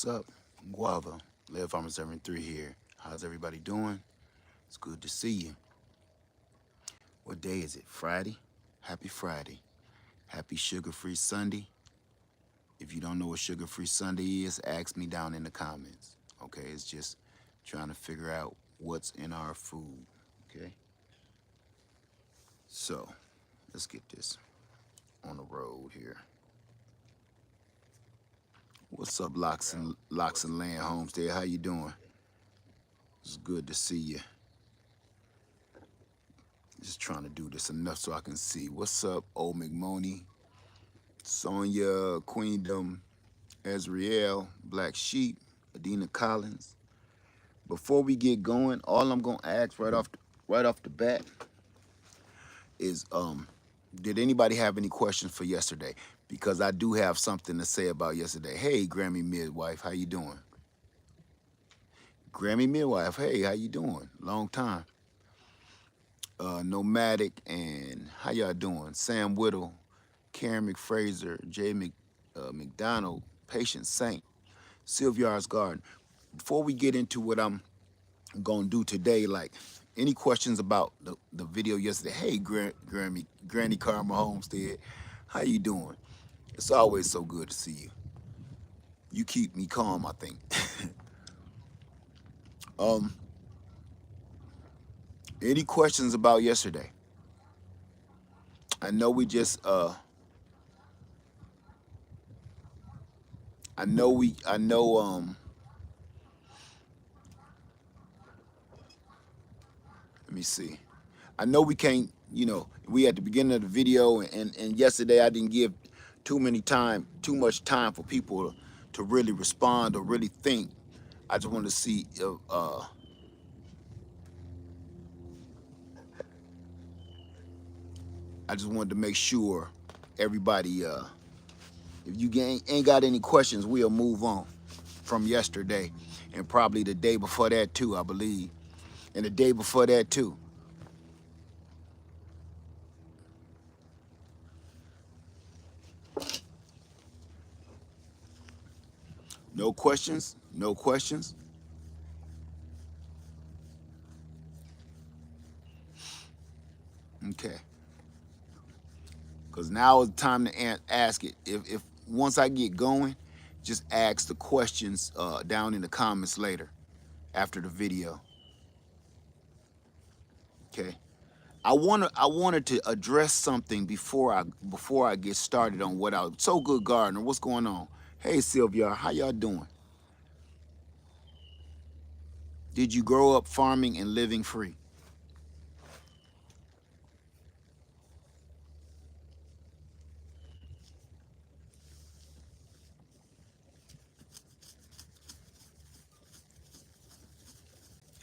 What's up? Guava, Live Farmer 73 here. How's everybody doing? It's good to see you. What day is it? Friday? Happy Friday. Happy Sugar-Free Sunday. If you don't know what Sugar-Free Sunday is, ask me down in the comments. Okay, it's just trying to figure out what's in our food. Okay? So, let's get this on the road here. What's up, Locks and Land Homestead? How you doing? It's good to see you. Just trying to do this enough so I can see. What's up, Old McMoney, Sonia, Queendom, Ezriel, Black Sheep, Adina Collins. Before we get going, all I'm gonna ask right off the bat is did anybody have any questions for yesterday? Because I do have something to say about yesterday. Hey, Grammy Midwife, how you doing? Grammy Midwife, hey, how you doing? Long time. Nomadic, and how y'all doing? Sam Whittle, Karen McFraser, McDonald, Patient Saint, Sylvia's Garden. Before we get into what I'm gonna do today, like any questions about the video yesterday? Hey, Granny Karma Homestead, how you doing? It's always so good to see you. You keep me calm, I think. Any questions about yesterday? I know we just I know let me see. I know we can't, we at the beginning of the video, and yesterday I didn't give too much time for people to really respond or really think. I just want to see if I just wanted to make sure everybody, if you ain't got any questions, we'll move on from yesterday, and probably the day before that too, I believe, and the day before that too. No questions? No questions? Okay. Because now is the time to ask it. If once I get going, just ask the questions down in the comments later after the video. Okay. I wanted to address something before I get started on what I so good Gardner. What's going on? Hey Sylvia, how y'all doing? Did you grow up farming and living free?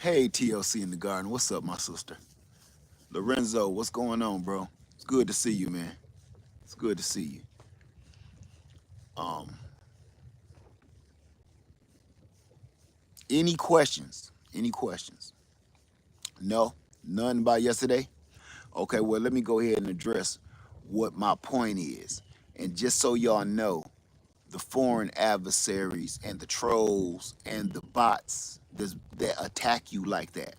Hey TLC in the garden. What's up, my sister? Lorenzo, what's going on, bro? It's good to see you, man. It's good to see you. Any questions? Any questions? No? None about yesterday? Okay, well, let me go ahead and address what my point is. And just so y'all know, the foreign adversaries and the trolls and the bots that attack you like that,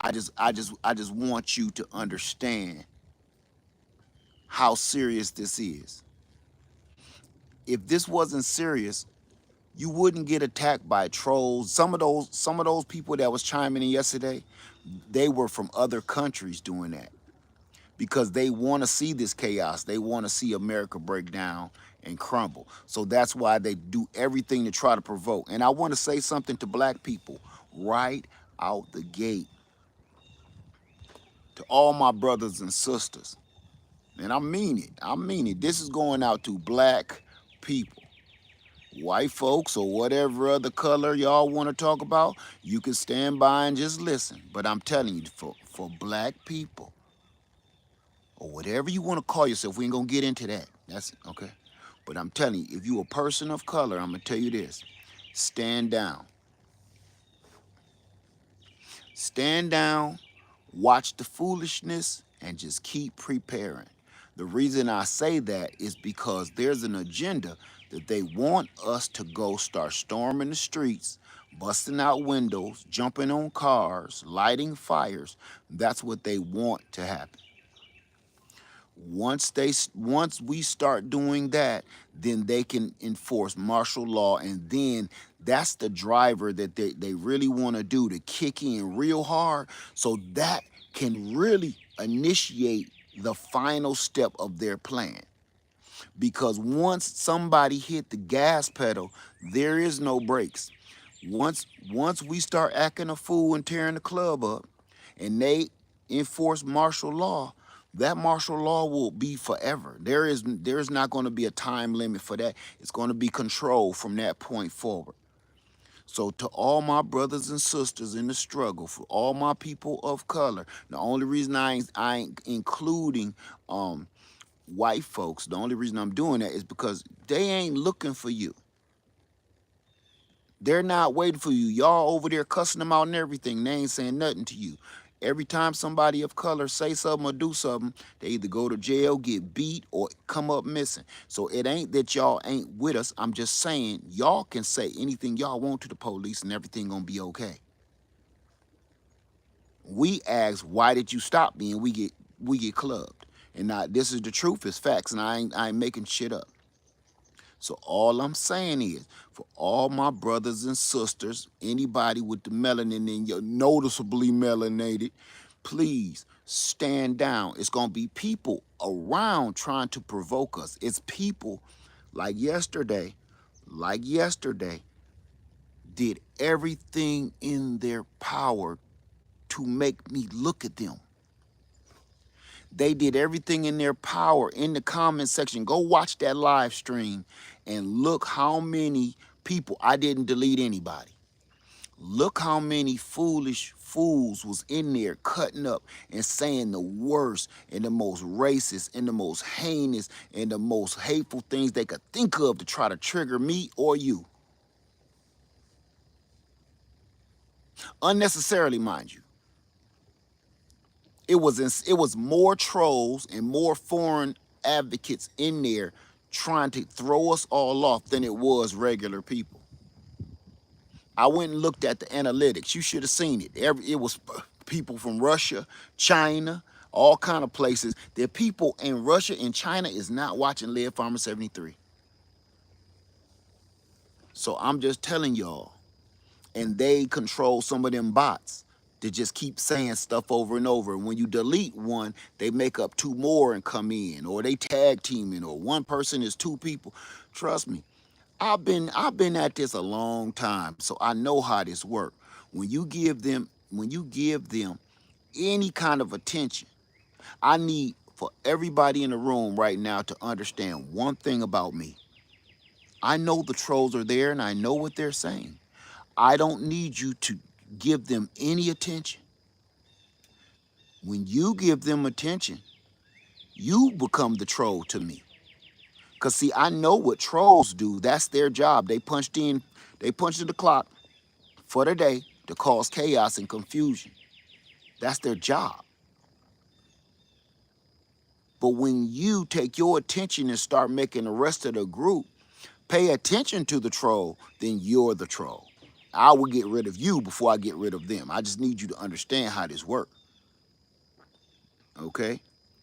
I just want you to understand how serious this is. If this wasn't serious, you wouldn't get attacked by trolls. Some of those people that was chiming in yesterday, they were from other countries doing that because they want to see this chaos. They want to see America break down and crumble. So that's why they do everything to try to provoke. And I want to say something to black people right out the gate, to all my brothers and sisters. And I mean it. I mean it. This is going out to black people. White folks or whatever other color y'all want to talk about, you can stand by and just listen. But I'm telling you, for black people, or whatever you want to call yourself, we ain't gonna get into that. That's okay. But I'm telling you, if you a person of color, I'm gonna tell you this: stand down. Stand down, watch the foolishness, and just keep preparing. The reason I say that is because there's an agenda that they want us to go start storming the streets, busting out windows, jumping on cars, lighting fires. That's what they want to happen. Once we start doing that, then they can enforce martial law, and then that's the driver that they really want to do, to kick in real hard, so that can really initiate the final step of their plan. Because once somebody hit the gas pedal, there is no brakes. Once we start acting a fool and tearing the club up, and they enforce martial law, that martial law will be forever. There's not going to be a time limit for that. It's going to be controlled from that point forward. So to all my brothers and sisters in the struggle, for all my people of color, the only reason I ain't including white folks, the only reason I'm doing that is because they ain't looking for you. They're not waiting for you. Y'all over there cussing them out and everything. They ain't saying nothing to you. Every time somebody of color say something or do something, they either go to jail, get beat, or come up missing. So it ain't that y'all ain't with us. I'm just saying y'all can say anything y'all want to the police and everything gonna be okay. We ask, why did you stop me? And we get clubbed. And now this is the truth, it's facts, and I ain't making shit up. So all I'm saying is, for all my brothers and sisters, anybody with the melanin in you, noticeably melanated, please stand down. It's gonna be people around trying to provoke us. It's people like yesterday, did everything in their power to make me look at them. They did everything in their power in the comment section. Go watch that live stream and look how many people, I didn't delete anybody. Look how many foolish fools was in there cutting up and saying the worst and the most racist and the most heinous and the most hateful things they could think of to try to trigger me or you. Unnecessarily, mind you. It was more trolls and more foreign advocates in there trying to throw us all off than it was regular people. I went and looked at the analytics. You should have seen it. It was people from Russia, China, all kind of places. The people in Russia and China is not watching Lead Farmer 73. So I'm just telling y'all, and they control some of them bots to just keep saying stuff over and over. And when you delete one, they make up two more and come in, or they tag teaming, or one person is two people. Trust me, I've been at this a long time, so I know how this works. When you give them any kind of attention, I need for everybody in the room right now to understand one thing about me. I know the trolls are there and I know what they're saying. I don't need you to give them any attention. When you give them attention, you become the troll to me. Cause see, I know what trolls do. That's their job. They punched in the clock for the day to cause chaos and confusion. That's their job. But when you take your attention and start making the rest of the group pay attention to the troll, then you're the troll. I will get rid of you before I get rid of them. I just need you to understand how this works. Okay?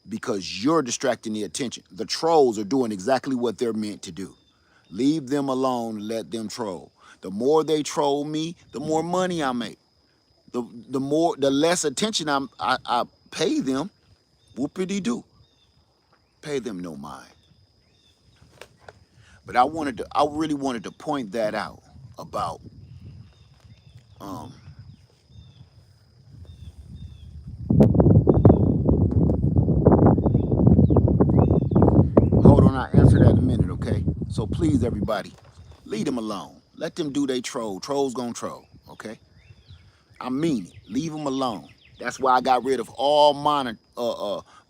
Because you're distracting the attention. The trolls are doing exactly what they're meant to do. Leave them alone and let them troll. The more they troll me, the more money I make. The less attention I pay them, whoopity doo. Pay them no mind. But I really wanted to point that out about um hold on, I'll answer that in a minute, okay? So please everybody, leave them alone. Let them do they troll. Trolls gonna troll, okay? I mean it. Leave them alone. That's why I got rid of all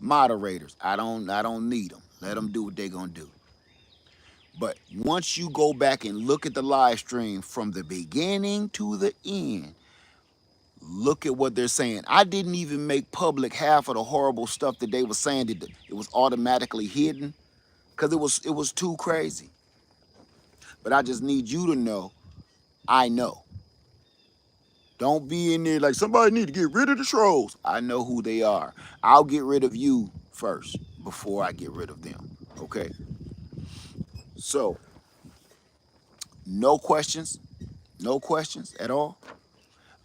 moderators. I don't need them. Let them do what they gonna do. But once you go back and look at the live stream from the beginning to the end, Look at what they're saying. I didn't even make public half of the horrible stuff that they were saying that it was automatically hidden because it was too crazy. But I just need you to know I know. Don't be in there like somebody need to get rid of the trolls. I know who they are. I'll get rid of you first before I get rid of them. Okay? So, no questions. No questions at all.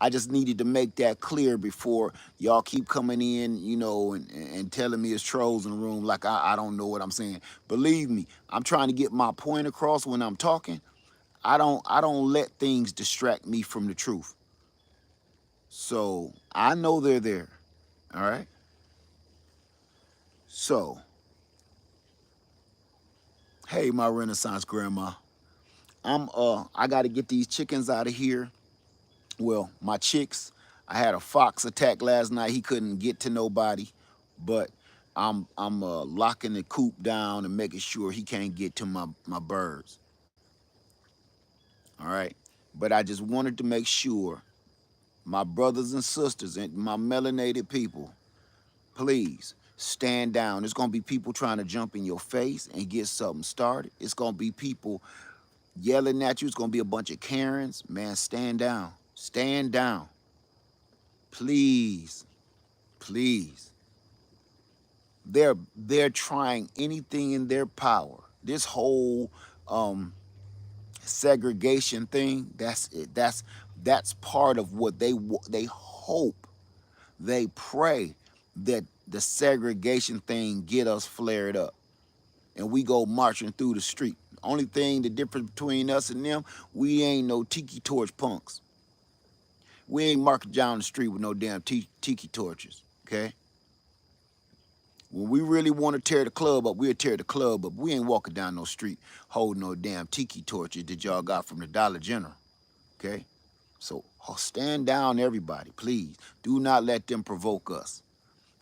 I just needed to make that clear before y'all keep coming in, and telling me it's trolls in the room like I don't know what I'm saying. Believe me, I'm trying to get my point across when I'm talking. I don't let things distract me from the truth. So I know they're there. All right. So, hey, my Renaissance grandma, I gotta get these chickens out of here. Well, my chicks. I had a fox attack last night. He couldn't get to nobody, but I'm locking the coop down and making sure he can't get to my birds. All right, but I just wanted to make sure my brothers and sisters and my melanated people, please stand down. There's gonna be people trying to jump in your face and get something started. It's gonna be people yelling at you. It's gonna be a bunch of Karens. Man, stand down. Stand down. Please. Please. They're trying anything in their power. This whole segregation thing, that's it. That's part of what they hope, they pray that the segregation thing get us flared up and we go marching through the street. Only thing, the difference between us and them, we ain't no tiki torch punks. We ain't marching down the street with no damn tiki torches, okay? When we really want to tear the club up, we'll tear the club up. We ain't walking down no street holding no damn tiki torches that y'all got from the Dollar General, okay? So stand down, everybody, please. Do not let them provoke us,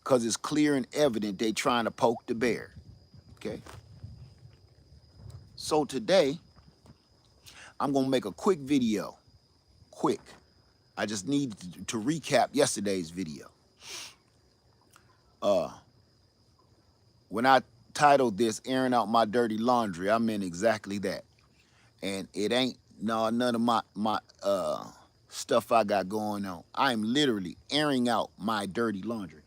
because it's clear and evident they trying to poke the bear, okay? So today, I'm going to make a quick video. Quick. I just need to recap yesterday's video. When I titled this "Airing Out My Dirty Laundry," I meant exactly that. And it ain't none of my stuff I got going on. I'm literally airing out my dirty laundry.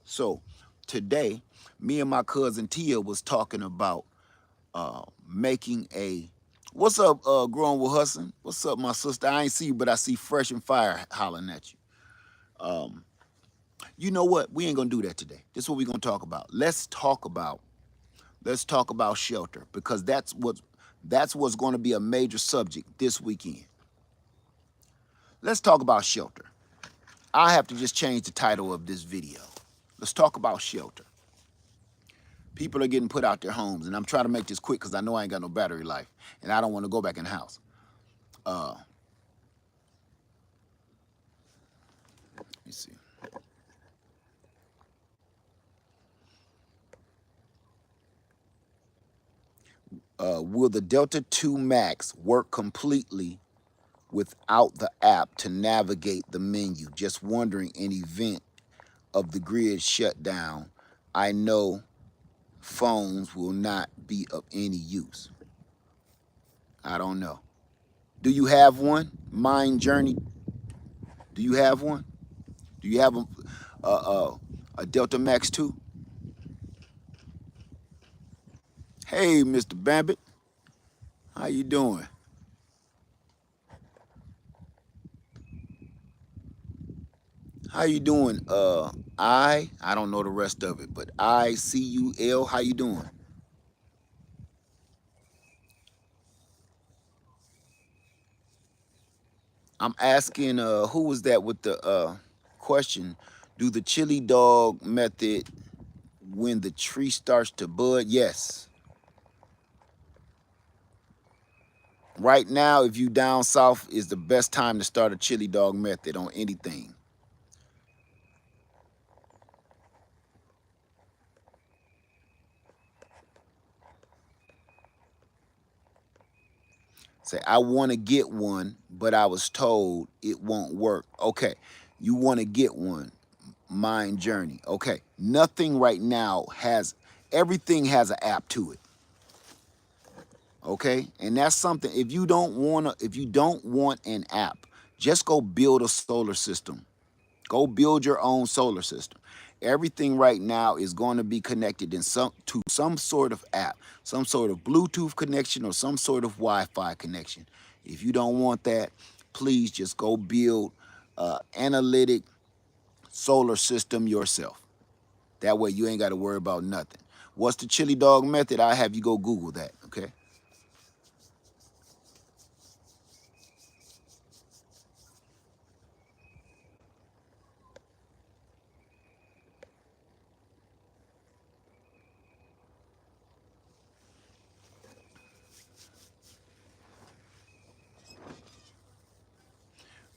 So today, me and my cousin Tia was talking about making a. What's up, growing with Hussin'? What's up, my sister? I ain't see you, but I see Fresh and Fire hollering at you. You know what? We ain't gonna do that today. This is what we gonna talk about. Let's talk about shelter, because that's what's going to be a major subject this weekend. Let's talk about shelter. I have to just change the title of this video. Let's talk about shelter. People are getting put out their homes, and I'm trying to make this quick because I know I ain't got no battery life, and I don't want to go back in the house. Let me see. Will the Delta 2 Max work completely without the app to navigate the menu? Just wondering, in event of the grid shutdown, I know phones will not be of any use. I don't know. Do you have one? Mind Journey, do you have one? Do you have a Delta Max 2? Hey, Mr. Bambit, how you doing? How you doing? I don't know the rest of it, but ICUL, how you doing? I'm asking, who was that with the question? Do the chili dog method when the tree starts to bud? Yes. Right now, if you down south, is the best time to start a chili dog method on anything. Say, I want to get one, but I was told it won't work. Okay, You want to get one. Mind Journey. Okay. Nothing right now has, everything has an app to it. Okay. And that's something, if you don't want an app, just go build a solar system. Go build your own solar system. Everything right now is going to be connected in some sort of app, some sort of Bluetooth connection or some sort of Wi-Fi connection. If you don't want that, please just go build analytic solar system yourself. That way you ain't got to worry about nothing. What's the chili dog method? I have you go Google that. Okay.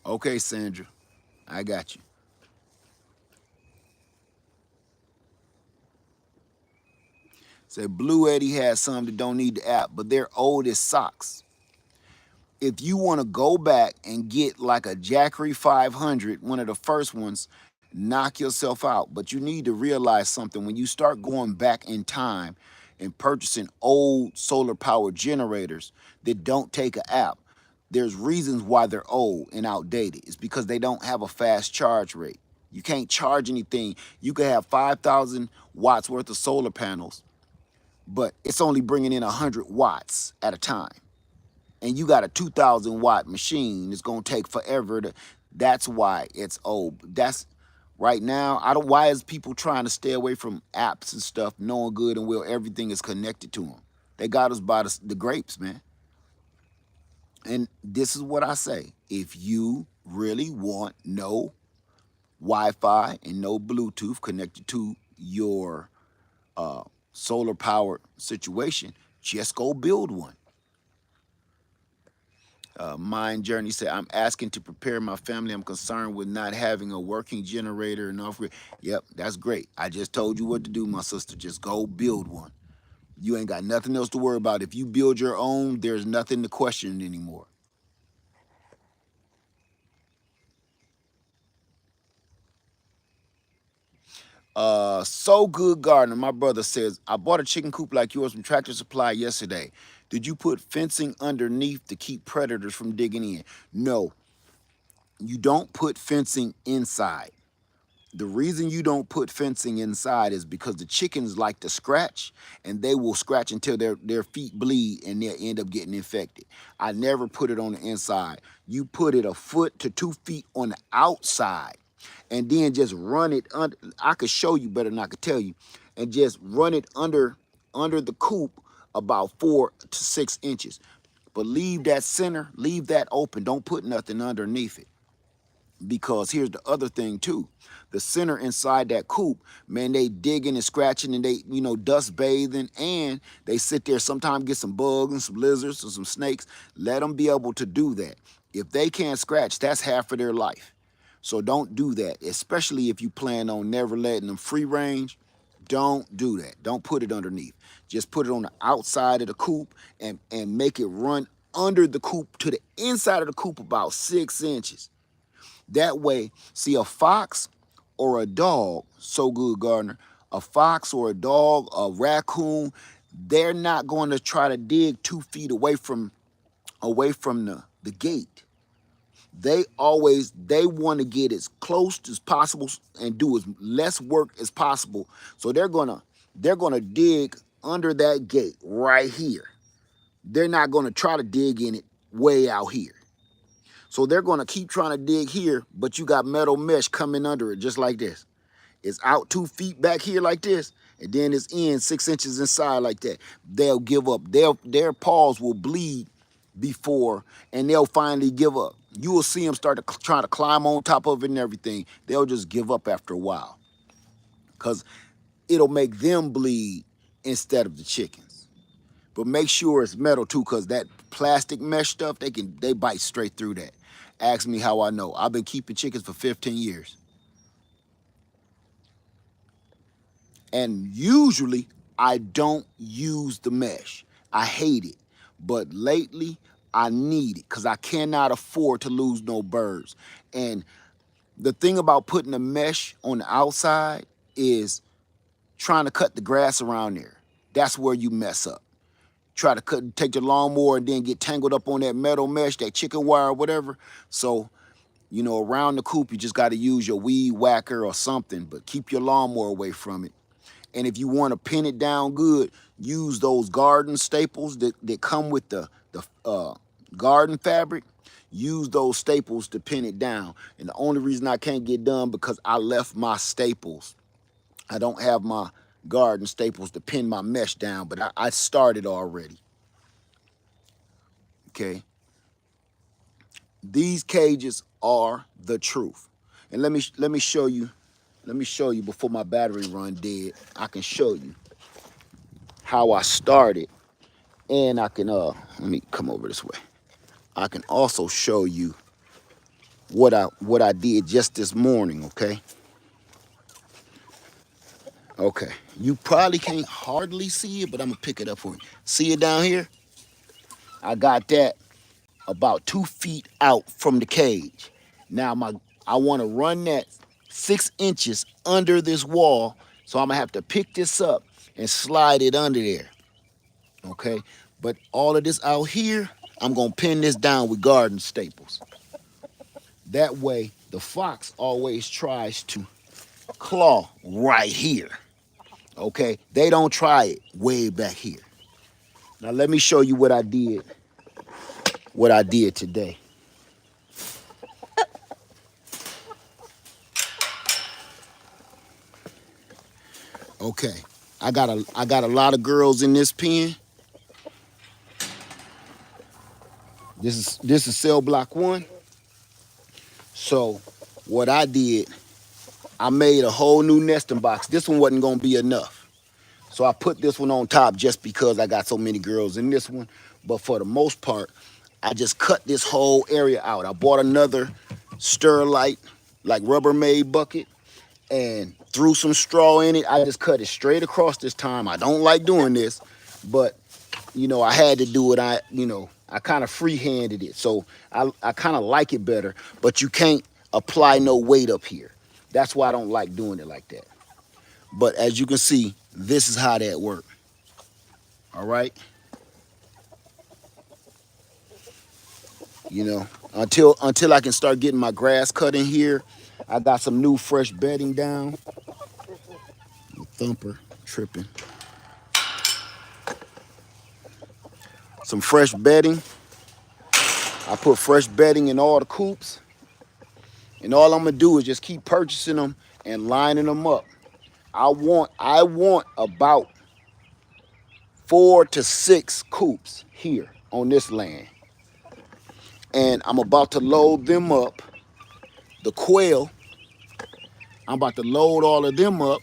Okay, Sandra, I got you. Say Blue Eddie has some that don't need the app, but they're old as socks. If you want to go back and get like a Jackery 500, one of the first ones, knock yourself out. But you need to realize something. When you start going back in time and purchasing old solar power generators that don't take an app, there's reasons why they're old and outdated. It's because they don't have a fast charge rate. You can't charge anything. You could have 5,000 watts worth of solar panels, but it's only bringing in 100 watts at a time, and you got a 2,000 watt machine. It's gonna take forever to. That's why it's old. That's right now. I don't. Why is people trying to stay away from apps and stuff, knowing good and well everything is connected to them? They got us by the grapes, man. And this is what I say: if you really want no Wi-Fi and no Bluetooth connected to your solar power situation, just go build one. Mind Journey said, I'm asking to prepare my family. I'm concerned with not having a working generator and off grid. Yep, that's great. I just told you what to do, my sister. Just go build one. You ain't got nothing else to worry about. If you build your own, there's nothing to question anymore. So Good Gardener, my brother says, I bought a chicken coop like yours from Tractor Supply yesterday. Did you put fencing underneath to keep predators from digging in? No, you don't put fencing inside. The reason you don't put fencing inside is because the chickens like to scratch, and they will scratch until their feet bleed and they'll end up getting infected. I never put it on the inside. You put it a foot to 2 feet on the outside, and then just run it under. I could show you better than I could tell you, and just run it under the coop about 4 to 6 inches. But leave that center, leave that open. Don't put nothing underneath it, because here's the other thing too. The center inside that coop, man, they digging and scratching and they, dust bathing, and they sit there, sometimes get some bugs and some lizards or some snakes. Let them be able to do that. If they can't scratch, that's half of their life. So don't do that, especially if you plan on never letting them free range. Don't do that. Don't put it underneath. Just put it on the outside of the coop, and make it run under the coop to the inside of the coop about 6 inches. That way, see, a fox or a dog, So Good Gardener, a fox or a dog, a raccoon, they're not going to try to dig 2 feet away from the gate. They want to get as close as possible and do as less work as possible. So they're gonna dig under that gate right here. They're not gonna try to dig in it way out here. So they're gonna keep trying to dig here, but you got metal mesh coming under it just like this. It's out 2 feet back here like this, and then it's in 6 inches inside like that. They'll give up. Their paws will bleed before, and they'll finally give up. You will see them start to try to climb on top of it and everything. They'll just give up after a while, because it'll make them bleed instead of the chickens. But make sure it's metal too, because that plastic mesh stuff, they bite straight through that. Ask me how I know. I've been keeping chickens for 15 years. And usually I don't use the mesh. I hate it. But lately I need it because I cannot afford to lose no birds. And The thing about putting a mesh on the outside is trying to cut the grass around there. That's where you mess up. Try to take the lawnmower and then get tangled up on that metal mesh, that chicken wire or whatever. So, you know, around the coop, you just got to use your weed whacker or something, but keep your lawnmower away from it. And if you want to pin it down good, use those garden staples that come with the garden fabric. Use those staples to pin it down. And the only reason I can't get done because I left my staples. I don't have my garden staples to pin my mesh down, but I started already. Okay. These cages are the truth. And let me show you. Let me show you before my battery run dead. I can show you how I started, and I can let me come over this way. I can also show you what I did just this morning. Okay. Okay. You probably can't hardly see it, but I'm gonna pick it up for you. See it down here? I got that about 2 feet out from the cage. Now I want to run that 6 inches under this wall, so I'm gonna have to pick this up and slide it under there. Okay, but all of this out here, I'm gonna pin this down with garden staples. That way, the fox always tries to claw right here. Okay, they don't try it way back here. Now let me show you what I did. What I did today. Okay, I got a lot of girls in this pen. This is cell block 1. So what I did, I made a whole new nesting box. This one wasn't gonna be enough. So I put this one on top just because I got so many girls in this one. But for the most part, I just cut this whole area out. I bought another Sterlite, like Rubbermaid bucket, and threw some straw in it. I just cut it straight across this time. I don't like doing this, but you know, I had to do it. I kind of free-handed it. So I kind of like it better, but you can't apply no weight up here. That's why I don't like doing it like that. But as you can see, this is how that worked. All right. You know, until I can start getting my grass cut in here, I got some new fresh bedding down. Thumper tripping. Some fresh bedding. I put fresh bedding in all the coops. And all I'm gonna do is just keep purchasing them and lining them up. I want about 4 to 6 coops here on this land. And I'm about to load them up. The quail, I'm about to load all of them up.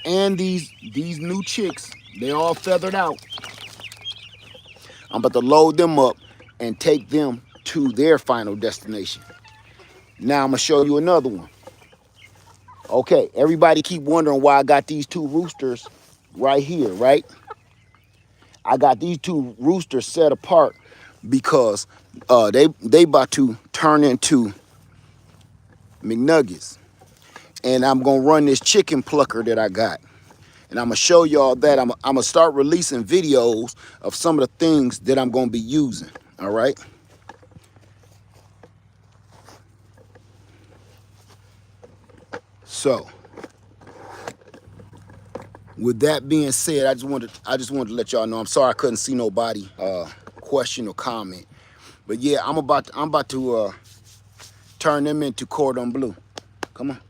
And these new chicks, they all feathered out. I'm about to load them up and take them to their final destination. Now I'm gonna show you another one. Okay, everybody keep wondering why I got these 2 roosters right here, right? I got these 2 roosters set apart because they about to turn into McNuggets. And I'm gonna run this chicken plucker that I got. And I'm gonna show y'all that. I'm gonna start releasing videos of some of the things that I'm gonna be using, all right? So, with that being said, I just wanted to let y'all know. I'm sorry I couldn't see nobody question or comment, but yeah, I'm about to turn them into cordon bleu. Come on,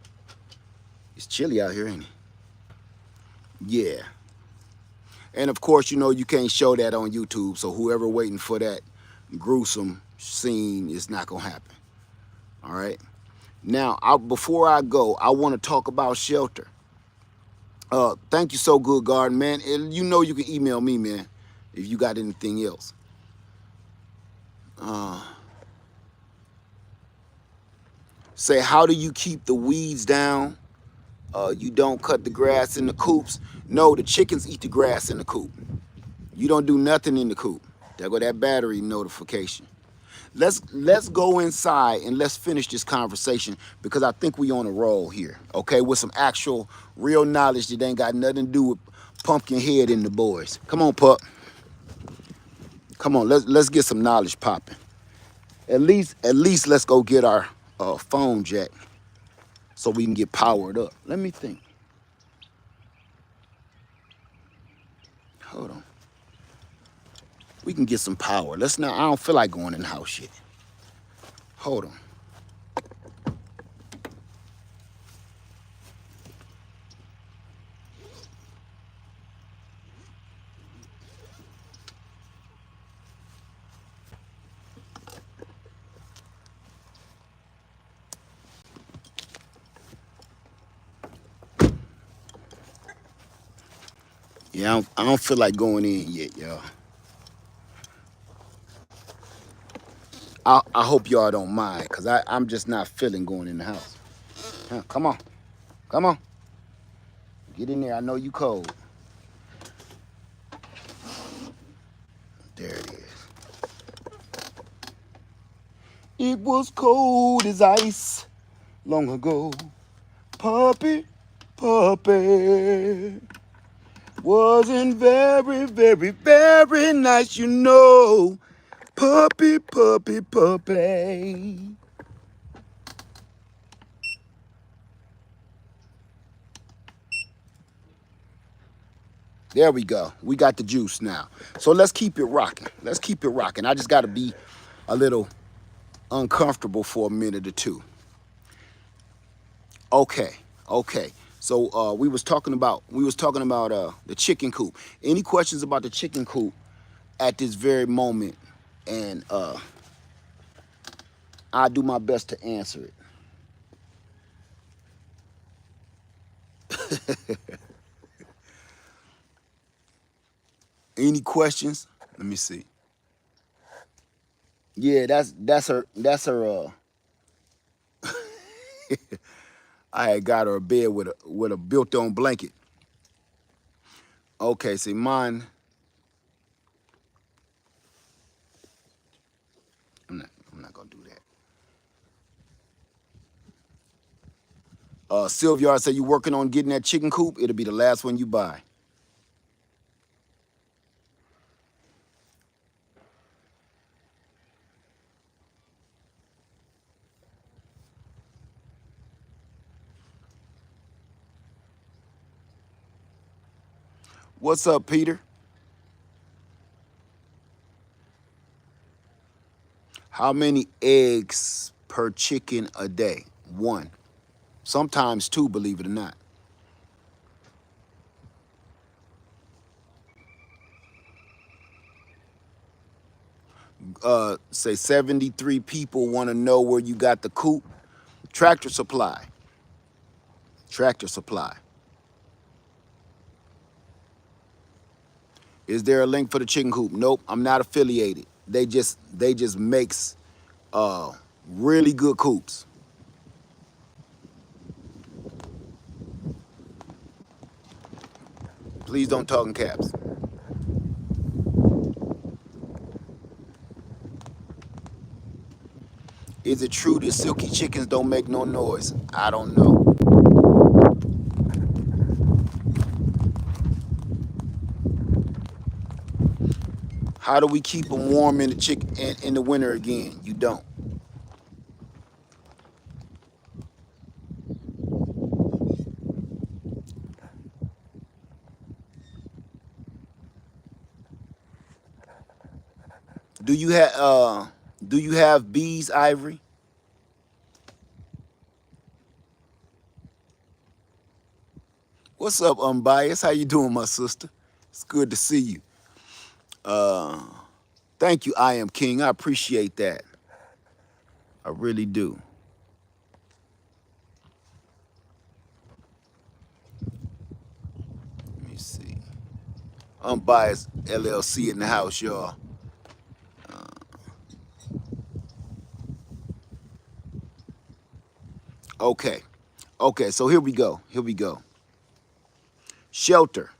it's chilly out here, ain't it? Yeah, and of course, you know you can't show that on YouTube, so whoever waiting for that gruesome scene is not gonna happen. All right. Now, before I go, I want to talk about shelter. Thank you, So Good Garden, man. And you know you can email me, man, if you got anything else. Say, how do you keep the weeds down? You don't cut the grass in the coops. No, the chickens eat the grass in the coop. You don't do nothing in the coop. There go that battery notification. let's go inside and let's finish this conversation because I think we on a roll here, okay? With some actual real knowledge that ain't got nothing to do with pumpkin head in the boys. Come on, pup. Come on, let's get some knowledge popping. At least let's go get our phone jack so we can get powered up. Let me think. Hold on. We can get some power. Let's not. I don't feel like going in the house yet. Hold on. Yeah, I don't feel like going in yet, y'all. I hope y'all don't mind, because I'm just not feeling going in the house. Huh, come on. Come on. Get in there. I know you cold. There it is. It was cold as ice long ago. Puppy, puppy. Wasn't very, very, very nice, you know. Puppy, puppy, puppy. There we go. We got the juice now. So let's keep it rocking. Let's keep it rocking. I just got to be a little uncomfortable for a minute or two. Okay. Okay. So we was talking about the chicken coop. Any questions about the chicken coop at this very moment? And I'll do my best to answer it. Any questions? Let me see. Yeah, that's her. That's her. I had got her a bed with a built-on blanket. Okay, see mine. I'm not gonna do that. Sylvia said you working on getting that chicken coop. It'll be the last one you buy. What's up, Peter? How many eggs per chicken a day? One. Sometimes two, believe it or not. Say 73 people want to know where you got the coop. Tractor Supply. Tractor Supply. Is there a link for the chicken coop? Nope, I'm not affiliated. They just makes really good coops. Please don't talk in caps. Is it true that silky chickens don't make no noise? I don't know. How do we keep them warm in in the winter again? You don't. Do you have bees, Ivory? What's up, unbiased? How you doing, my sister? It's good to see you. Uh, Thank you, I am King. I appreciate that. I really do. Let me see. Unbiased LLC in the house, y'all. Okay. Okay, so here we go. Here we go. Shelter.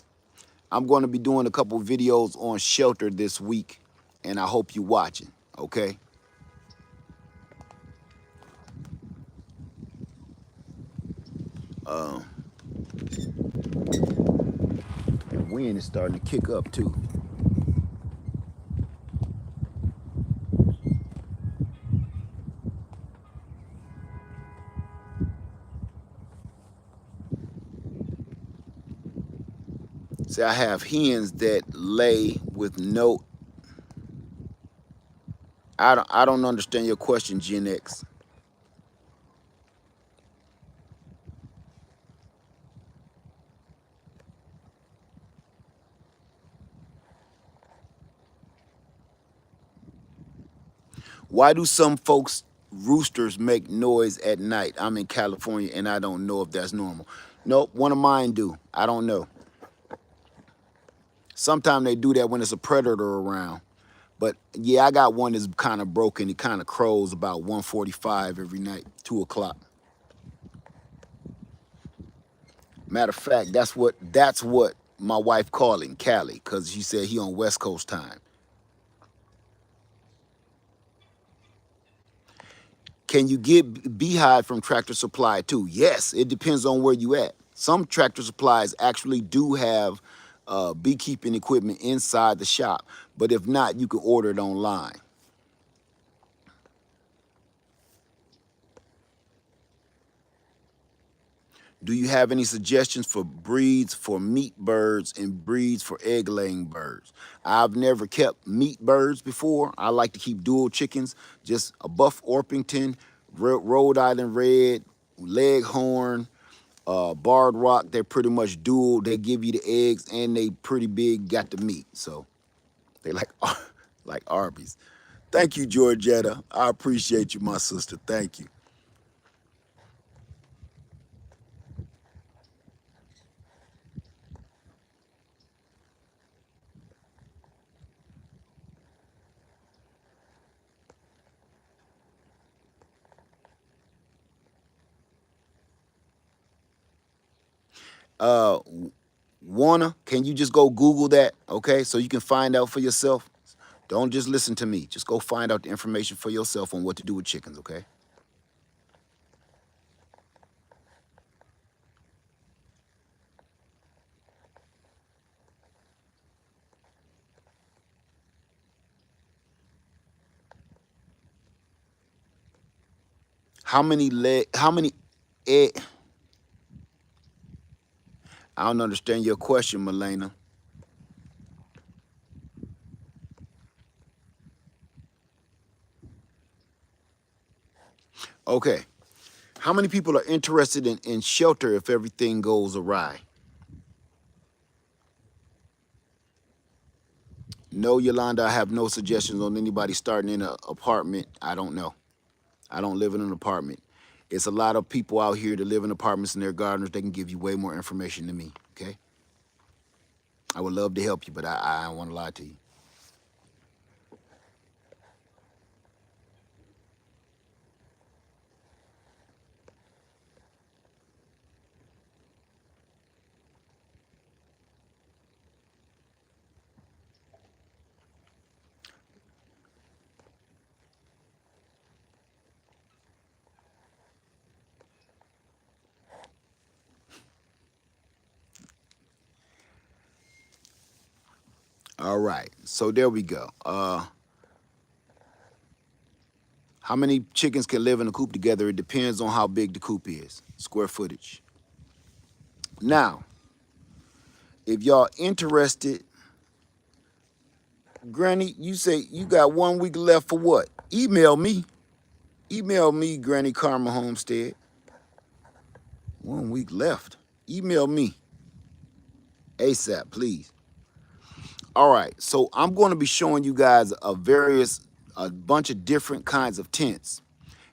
I'm going to be doing a couple videos on shelter this week, and I hope you're watching, okay? Uh, the wind is starting to kick up too. See, I have hens that lay with no. I don't understand your question, Gen X. Why do some folks roosters make noise at night? I'm in California and I don't know if that's normal. Nope, one of mine do. I don't know. Sometimes they do that when it's a predator around. But yeah, I got one that's kind of broken. It kind of crows about 1:45 every night, 2 o'clock. Matter of fact, that's what my wife called him, Cali, because she said he on West Coast time. Can you get beehive from Tractor Supply too? Yes, it depends on where you at. Some Tractor Supplies actually do have beekeeping equipment inside the shop, but if not, you can order it online. Do you have any suggestions for breeds for meat birds and breeds for egg laying birds? I've never kept meat birds before. I like to keep dual chickens, just a Buff Orpington, Rhode Island Red, Leghorn, Barred Rock. They're pretty much dual. They give you the eggs and they pretty big, got the meat. So they like like Arby's. Thank you, Georgetta. I appreciate you, my sister. Thank you. Uh, Warner, can you just go Google that, okay? So you can find out for yourself. Don't just listen to me. Just go find out the information for yourself on what to do with chickens, okay? How many egg? I don't understand your question, Melena. Okay. How many people are interested in shelter if everything goes awry? No, Yolanda, I have no suggestions on anybody starting in an apartment. I don't know. I don't live in an apartment. It's a lot of people out here that live in apartments and they're gardeners. They can give you way more information than me, okay? I would love to help you, but I don't want to lie to you. All right, so there we go. How many chickens can live in a coop together? It depends on how big the coop is, square footage. Now, if y'all interested, Granny, you say you got 1 week left for what? Email me. Email me, Granny Karma Homestead. 1 week left. Email me ASAP, please. All right, so I'm going to be showing you guys a bunch of different kinds of tents.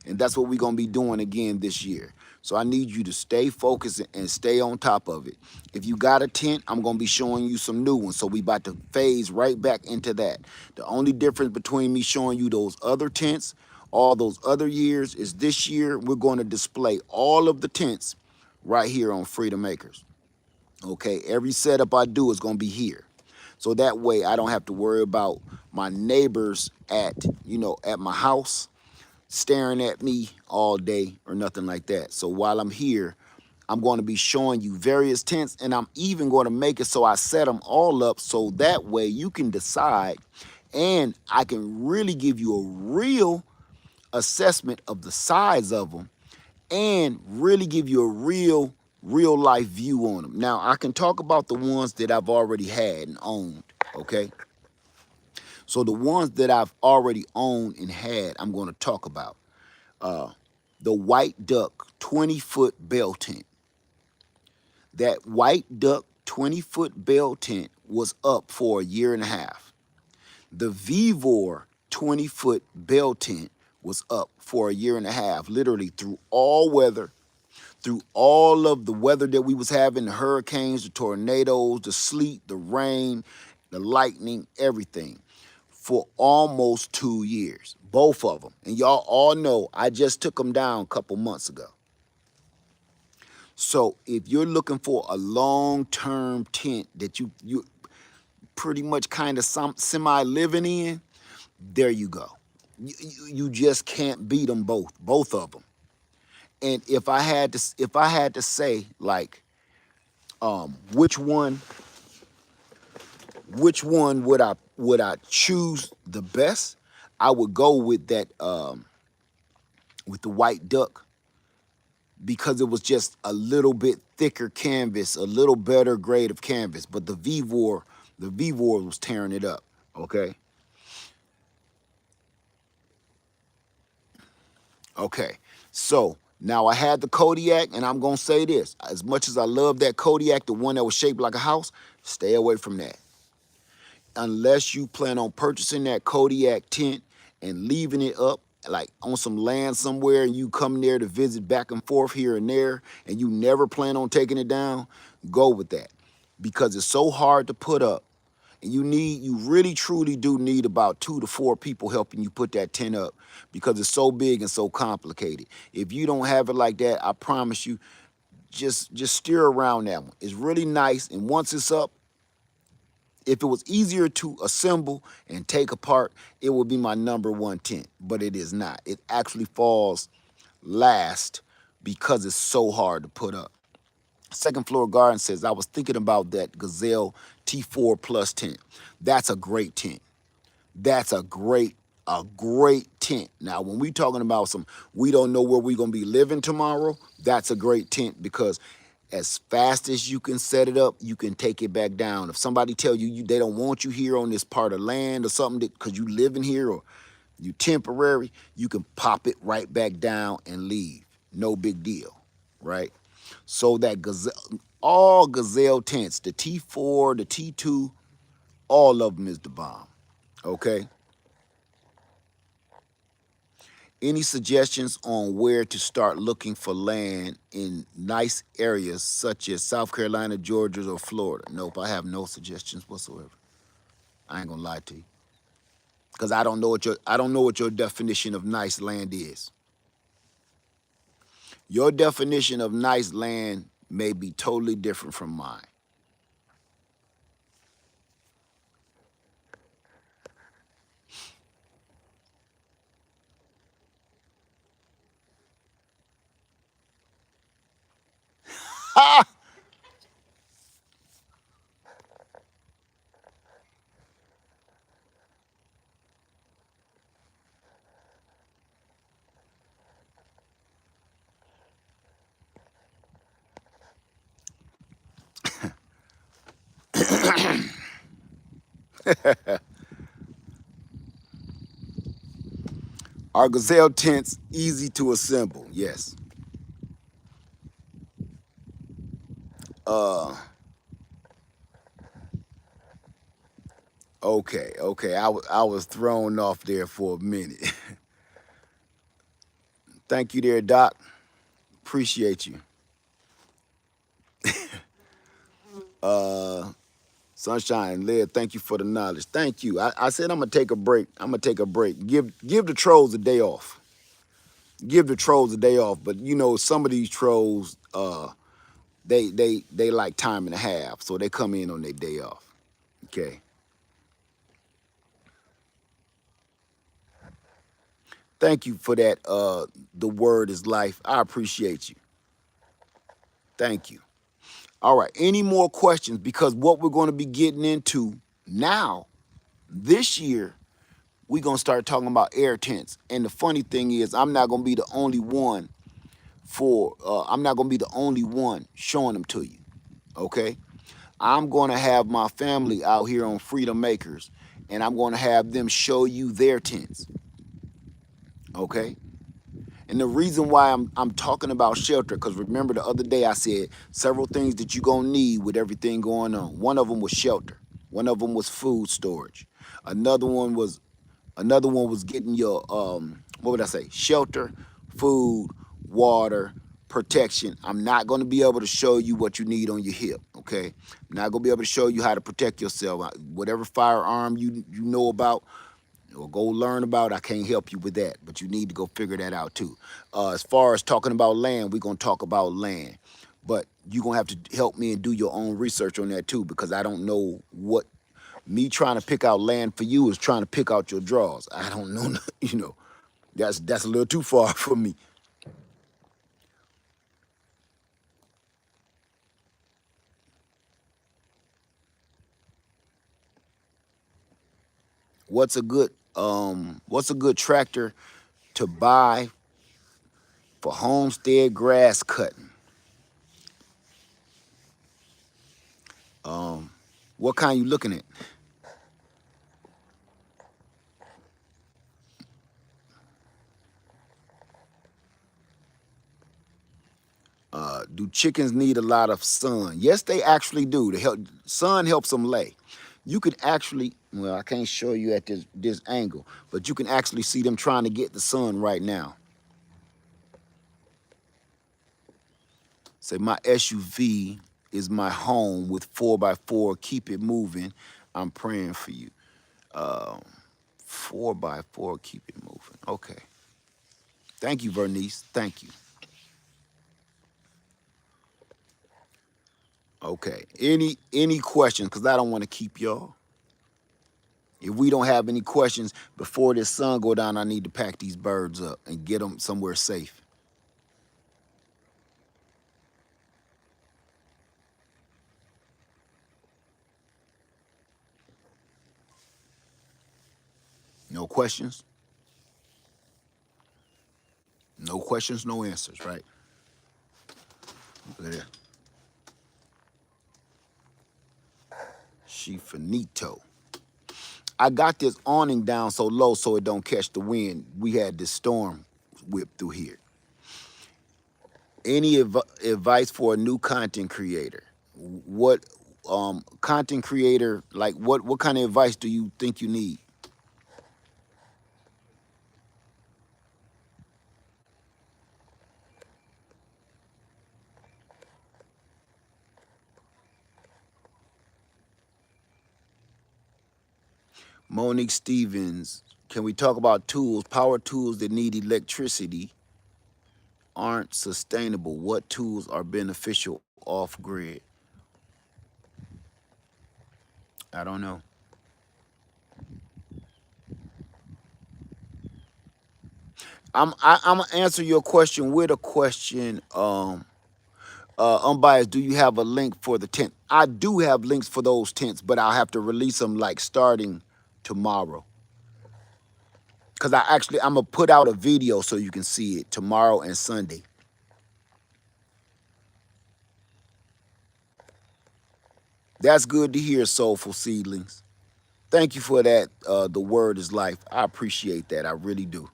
And that's what we're going to be doing again this year. So I need you to stay focused and stay on top of it. If you got a tent, I'm going to be showing you some new ones. So we about to phase right back into that. The only difference between me showing you those other tents, all those other years, is this year we're going to display all of the tents right here on Freedom Acres. Okay, every setup I do is going to be here. So that way I don't have to worry about my neighbors at my house staring at me all day or nothing like that. So while I'm here, I'm going to be showing you various tints, and I'm even going to make it so I set them all up so that way you can decide, and I can really give you a real assessment of the size of them and really give you a real life view on them. Now, I can talk about the ones that I've already had and owned, okay? So the ones that I've already owned and had, I'm going to talk about. The White Duck 20-foot bell tent. That White Duck 20-foot bell tent was up for a year and a half. The Vivor 20-foot bell tent was up for a year and a half, literally through all weather, through all of the weather that we was having, the hurricanes, the tornadoes, the sleet, the rain, the lightning, everything, for almost 2 years, both of them. And y'all all know I just took them down a couple months ago. So if you're looking for a long-term tent that you pretty much kind of semi living in, there you go. You just can't beat them both of them. And if I had to say like which one would I choose the best, I would go with that with the White Duck, because it was just a little bit thicker canvas, a little better grade of canvas. But the Vivor was tearing it up. Okay. Okay. So now I had the Kodiak, and I'm gonna say this: as much as I love that Kodiak, the one that was shaped like a house, stay away from that. Unless you plan on purchasing that Kodiak tent and leaving it up like on some land somewhere, and you come there to visit back and forth here and there, and you never plan on taking it down, go with that, because it's so hard to put up. And you really truly do need about 2 to 4 people helping you put that tent up, because it's so big and so complicated. If you don't have it like that, I promise you, just steer around that one. It's really nice, and once it's up, if it was easier to assemble and take apart, it would be my #1 tent, but it is not. It actually falls last because it's so hard to put up. Second Floor Garden says, I was thinking about that Gazelle T4 Plus tent. That's a great tent. That's a great tent. Now, when we talking about we don't know where we're gonna be living tomorrow, that's a great tent, because as fast as you can set it up, you can take it back down. If somebody tell you, they don't want you here on this part of land or something because you living here or you temporary, you can pop it right back down and leave. No big deal, right? So that all Gazelle tents, the T4, the T2, all of them is the bomb. Okay. Any suggestions on where to start looking for land in nice areas such as South Carolina, Georgia, or Florida? Nope, I have no suggestions whatsoever. I ain't gonna lie to you, because I don't know what your definition of nice land is. Your definition of nice land may be totally different from mine. Are Gazelle tents easy to assemble? Yes. Uh, okay. I was thrown off there for a minute. Thank you there, Doc. Appreciate you. Sunshine Led, thank you for the knowledge. Thank you. I said I'm gonna take a break. I'm gonna take a break. Give the trolls a day off. Give the trolls a day off. But some of these trolls, they like time and a half, so they come in on their day off. Okay. Thank you for that. The word is life. I appreciate you. Thank you. All right. Any more questions? Because what we're going to be getting into now, this year, we're going to start talking about air tents. And the funny thing is, I'm not going to be the only one I'm not going to be the only one showing them to you. Okay. I'm going to have my family out here on Freedom Makers, and I'm going to have them show you their tents. Okay. And the reason why I'm talking about shelter, because remember the other day I said several things that you're gonna need with everything going on. One of them was shelter. One of them was food storage. Another one was getting your what would I say? Shelter, food, water, protection. I'm not gonna be able to show you what you need on your hip. Okay. I'm not gonna be able to show you how to protect yourself. Whatever firearm you know about, or go learn about. I can't help you with that, but you need to go figure that out too. As far as talking about land, we're gonna talk about land, but you're gonna have to help me and do your own research on that too, because I don't know what me trying to pick out land for you is trying to pick out your draws. I don't know, you know, that's a little too far for me. What's a good tractor to buy for homestead grass cutting? What kind you looking at? Do chickens need a lot of sun? Yes, they actually do. Sun helps them lay. You can actually, well, I can't show you at this angle, but you can actually see them trying to get the sun right now. Say my SUV is my home with 4x4. Keep it moving. I'm praying for you. 4x4. Keep it moving. Okay. Thank you, Vernice. Thank you. Okay. Any questions? Cause I don't want to keep y'all. If we don't have any questions before this sun go down, I need to pack these birds up and get them somewhere safe. No questions? No questions, no answers, right? Look at that. She finito. I got this awning down so low so it don't catch the wind. We had this storm whip through here. Any advice for a new content creator? What content creator, like what kind of advice do you think you need? Monique Stevens, can we talk about tools? Power tools that need electricity aren't sustainable. What tools are beneficial off grid? I don't know. I'm gonna answer your question with a question. Unbiased, do you have a link for the tent? I do have links for those tents, but I'll have to release them like starting tomorrow. Cause I'm gonna put out a video so you can see it tomorrow and Sunday. That's good to hear, soulful seedlings. Thank you for that. The word is life. I appreciate that. I really do.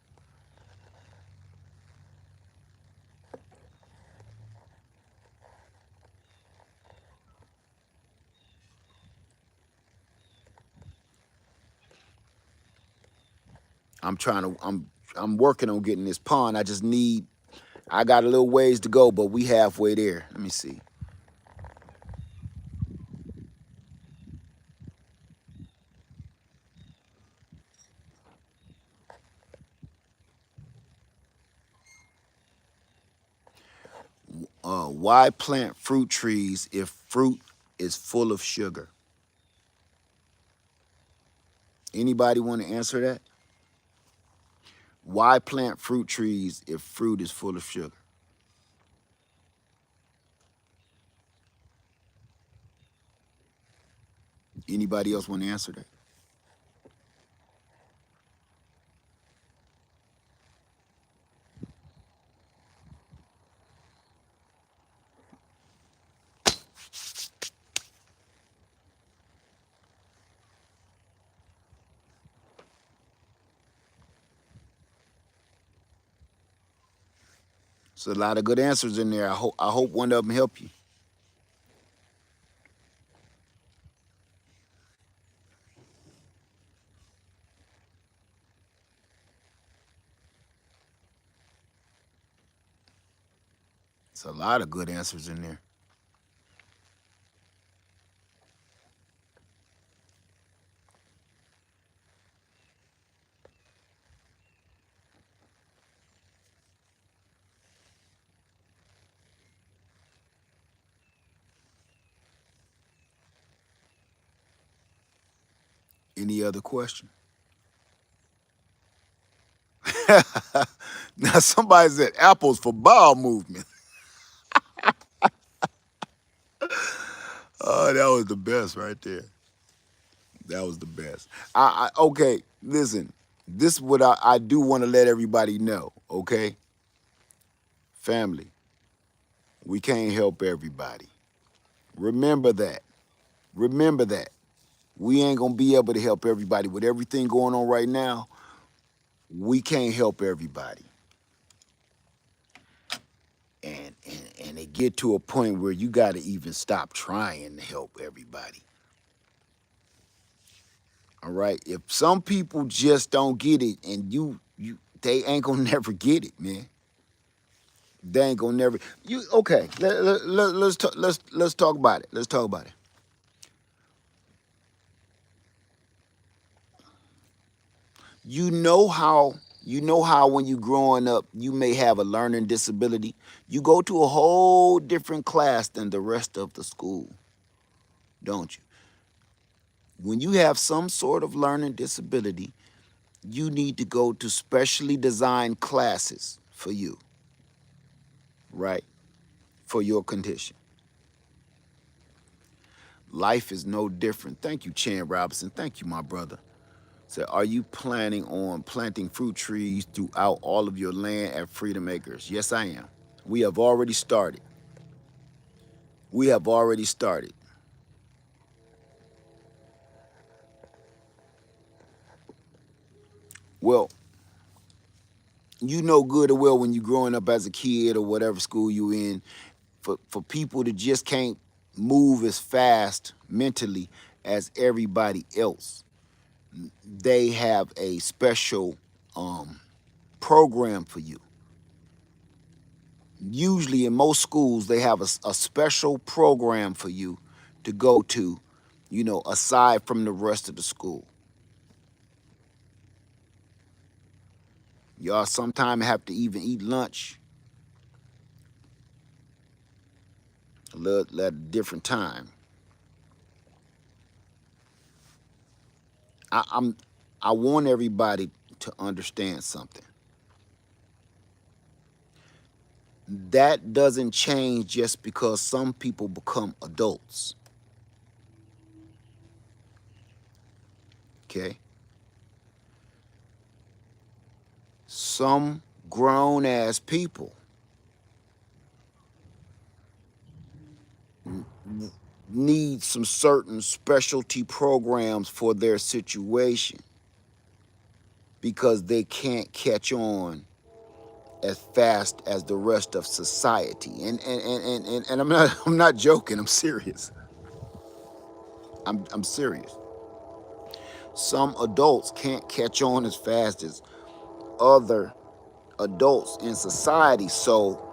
I'm working on getting this pond. I got a little ways to go, but we halfway there. Let me see. Why plant fruit trees if fruit is full of sugar? Anybody want to answer that? Why plant fruit trees if fruit is full of sugar? Anybody else want to answer that? There's a lot of good answers in there. I hope one of them help you. It's a lot of good answers in there. Any other question? Now somebody said apples for bowel movement. Oh, that was the best right there. That was the best. Okay, listen. This is what I do want to let everybody know, okay? Family, we can't help everybody. Remember that. Remember that. We ain't gonna be able to help everybody with everything going on right now. We can't help everybody. And it get to a point where you gotta even stop trying to help everybody. All right. If some people just don't get it and they ain't gonna never get it, man. They ain't gonna never you okay. Let's talk about it. Let's talk about it. You know how when you growing up you may have a learning disability. You go to a whole different class than the rest of the school, don't you? When you have some sort of learning disability, you need to go to specially designed classes for you, right? For your condition. Life is no different. Thank you, Chan Robinson. Thank you, my brother. So, are you planning on planting fruit trees throughout all of your land at Freedom Acres? Yes, I am. We have already started. We have already started. Well, you know good or well when you're growing up as a kid or whatever school you in, for people that just can't move as fast mentally as everybody else, they have a special program for you. Usually in most schools they have a special program for you to go to, aside from the rest of the school. Y'all sometimes have to even eat lunch a little at a different time. I, I'm I want everybody to understand something. That doesn't change just because some people become adults. Okay? Some grown ass people need some certain specialty programs for their situation because they can't catch on as fast as the rest of society. And I'm not joking, I'm serious. I'm serious. Some adults can't catch on as fast as other adults in society, so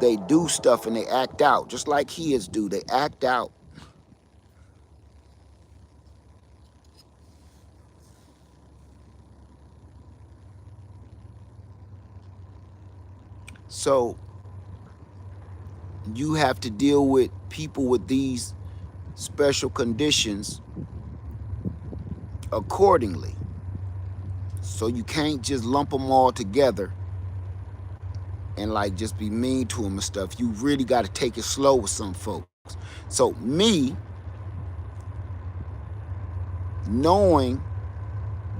they do stuff and they act out just like kids do. They act out. So you have to deal with people with these special conditions accordingly. So you can't just lump them all together and like just be mean to them and stuff. You really got to take it slow with some folks. So me, knowing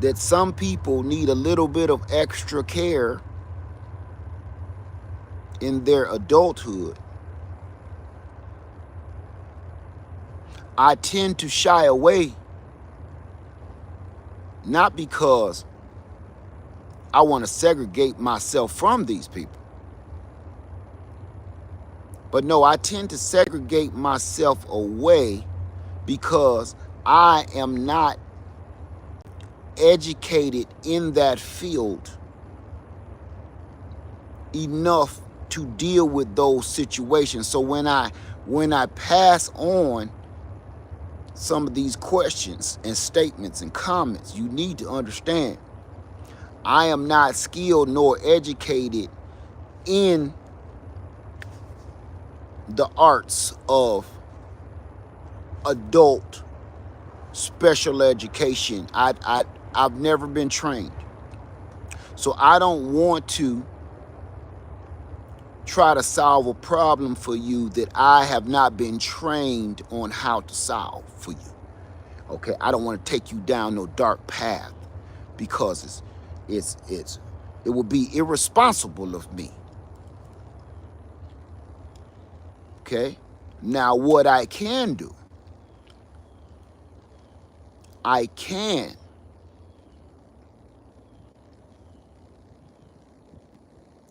that some people need a little bit of extra care in their adulthood, I tend to shy away, not because I want to segregate myself from these people, but no, I tend to segregate myself away because I am not educated in that field enough to deal with those situations. So when I pass on some of these questions and statements and comments, you need to understand I am not skilled nor educated in the arts of adult special education. I've never been trained. So I don't want to try to solve a problem for you that I have not been trained on how to solve for you. Okay, I don't want to take you down no dark path because it would be irresponsible of me. Okay, now what I can do, I can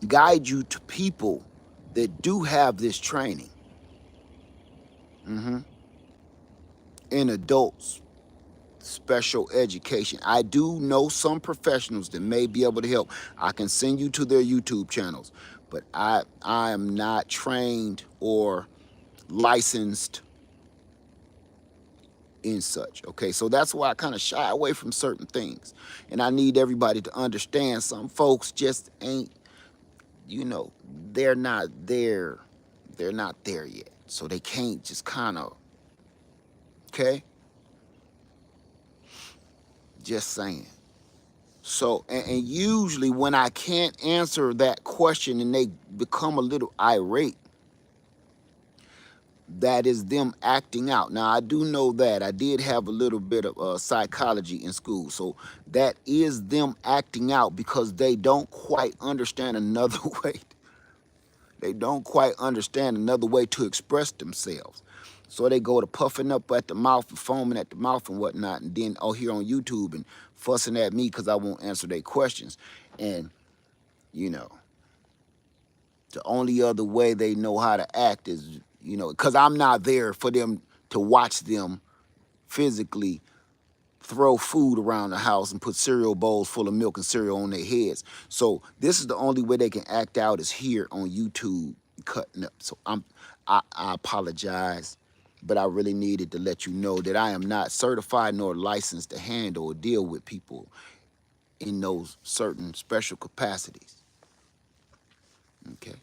guide you to people that do have this training in adults special education. I do know some professionals that may be able to help. I can send you to their YouTube channels, but I am not trained or licensed in such. Okay, so that's why I kind of shy away from certain things, and I need everybody to understand some folks just ain't, you know, they're not there. They're not there yet, so they can't just kind of, okay, just saying. So, and usually when I can't answer that question and they become a little irate, that is them acting out. Now, I do know that. I did have a little bit of psychology in school. So that is them acting out because they don't quite understand another way. They don't quite understand another way to express themselves. So they go to puffing up at the mouth and foaming at the mouth and whatnot, and then here on YouTube and fussing at me because I won't answer their questions. And, you know, the only other way they know how to act is, you know, because I'm not there for them to watch them physically throw food around the house and put cereal bowls full of milk and cereal on their heads. So this is the only way they can act out is here on YouTube cutting up. So I apologize, but I really needed to let you know that I am not certified nor licensed to handle or deal with people in those certain special capacities. Okay,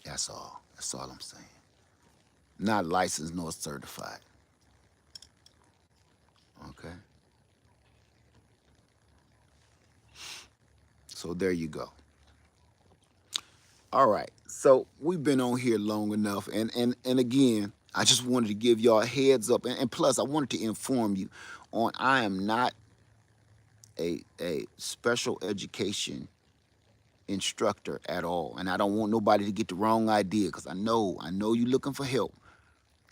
that's all. That's all I'm saying. Not licensed nor certified. Okay. So there you go. All right. So we've been on here long enough, and again, I just wanted to give y'all a heads up, and plus I wanted to inform you on I am not a special education instructor at all, and I don't want nobody to get the wrong idea because I know you're looking for help.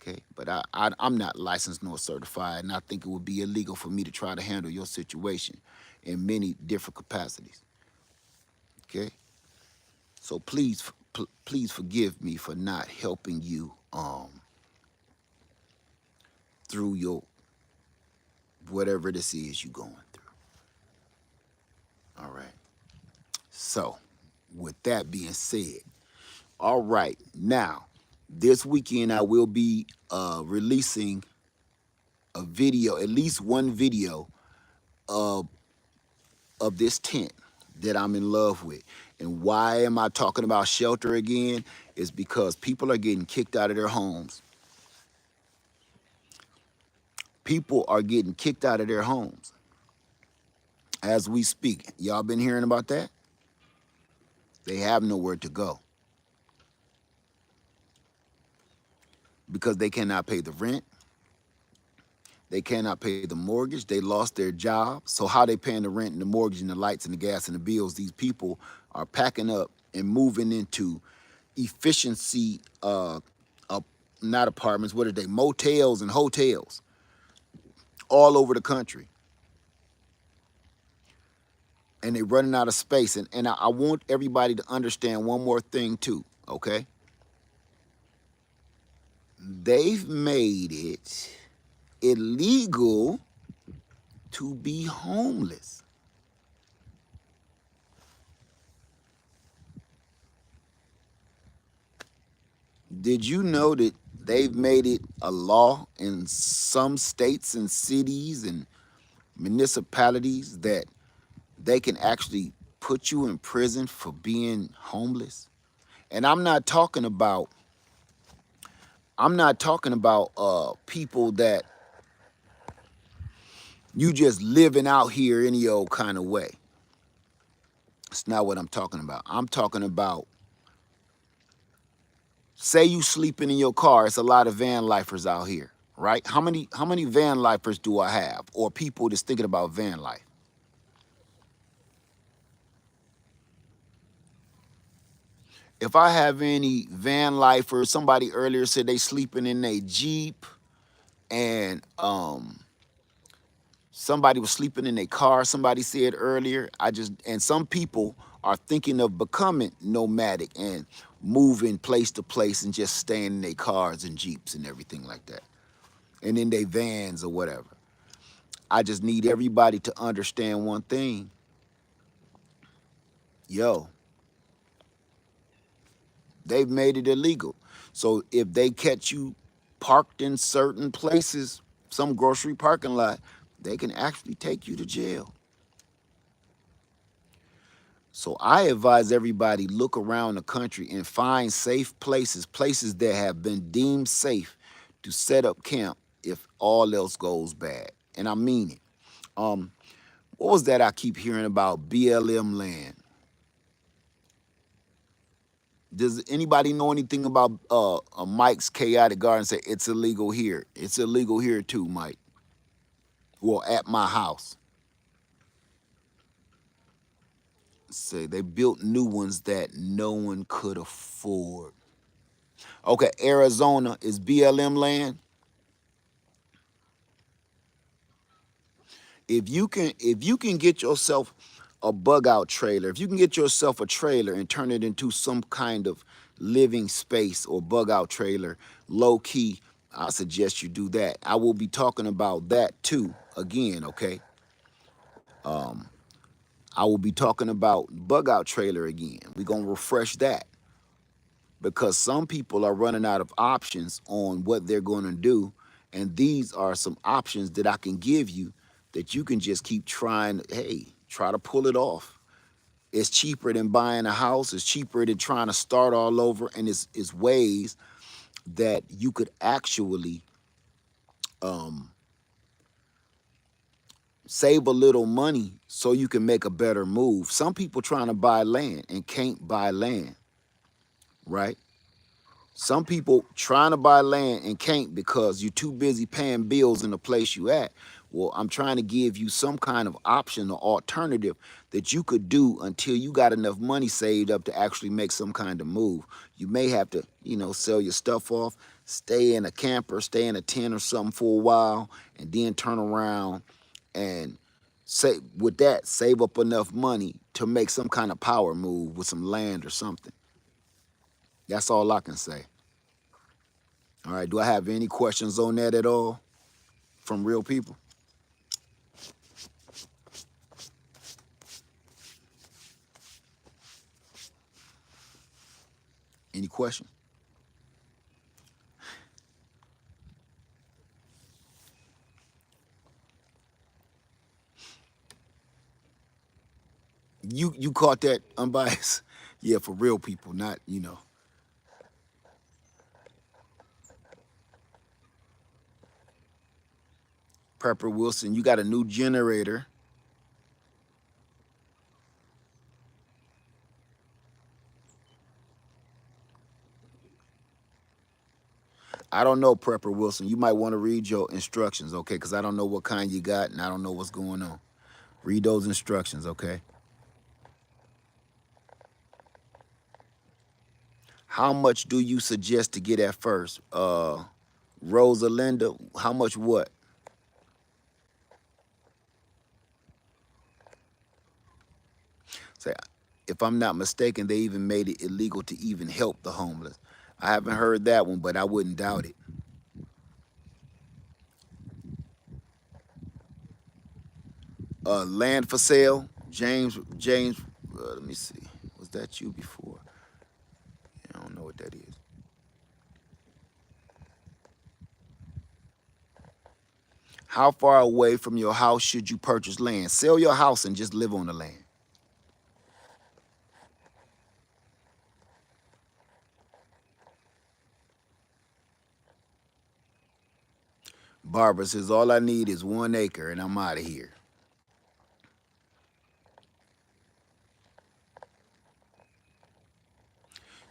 Okay, but I'm not licensed nor certified, and I think it would be illegal for me to try to handle your situation in many different capacities. Okay, so please forgive me for not helping you through your whatever this is you're going through. All right. So, with that being said, all right, now this weekend I will be releasing a video, at least one video of this tent that I'm in love with. And why am I talking about shelter again? Is because people are getting kicked out of their homes. People are getting kicked out of their homes as we speak. Y'all been hearing about that? They have nowhere to go because they cannot pay the rent. They cannot pay the mortgage. They lost their job. So how they paying the rent and the mortgage and the lights and the gas and the bills? These people are packing up and moving into efficiency, uh not apartments. What are they? Motels and hotels all over the country, and they're running out of space. And I want everybody to understand one more thing too. Okay, they've made it illegal to be homeless. Did you know that they've made it a law in some states and cities and municipalities that they can actually put you in prison for being homeless? And I'm not talking about people that you just living out here any old kind of way. It's not what I'm talking about. I'm talking about, say you sleeping in your car. It's a lot of van lifers out here, right? How many van lifers do I have, or people that's thinking about van life? If I have any van lifers, somebody earlier said they sleeping in a Jeep, and somebody was sleeping in a car. Somebody said earlier. And some people are thinking of becoming nomadic and moving place to place and just staying in their cars and Jeeps and everything like that, and in their vans or whatever. I just need everybody to understand one thing. Yo, they've made it illegal. So if they catch you parked in certain places, some grocery parking lot, they can actually take you to jail. So I advise everybody look around the country and find safe places, places that have been deemed safe to set up camp if all else goes bad. And I mean it. Um, what was that I keep hearing about? BLM land. Does anybody know anything about Mike's Chaotic Garden? Say it's illegal here. It's illegal here too, Mike. Well, at my house. Say they built new ones that no one could afford. Okay, Arizona is BLM land. If you can get yourself a bug out trailer, if you can get yourself a trailer and turn it into some kind of living space or bug out trailer, low key, I suggest you do that. I will be talking about that too again, okay? I will be talking about bug out trailer again. We're going to refresh that because some people are running out of options on what they're going to do, and these are some options that I can give you that you can just keep trying. Hey, try to pull it off. It's cheaper than buying a house. It's cheaper than trying to start all over, and it's ways that you could actually um, save a little money so you can make a better move. Some people trying to buy land and can't buy land, right? Some people trying to buy land and can't because you're too busy paying bills in the place you at. Well, I'm trying to give you some kind of option or alternative that you could do until you got enough money saved up to actually make some kind of move. You may have to, sell your stuff off, stay in a camper, stay in a tent or something for a while, and then turn around and save up enough money to make some kind of power move with some land or something. That's all I can say. All right. Do I have any questions on that at all from real people? Any questions? You caught that, unbiased? Yeah, for real people, not. Pepper Wilson, you got a new generator. I don't know, Prepper Wilson. You might want to read your instructions, okay? Because I don't know what kind you got and I don't know what's going on. Read those instructions, okay? How much do you suggest to get at first? Rosalinda, how much what? Say, if I'm not mistaken, they even made it illegal to even help the homeless. I haven't heard that one, but I wouldn't doubt it. Land for sale, James. Let me see. Was that you before? I don't know what that is. How far away from your house should you purchase land? Sell your house and just live on the land. Barbara says, all I need is 1 acre and I'm out of here.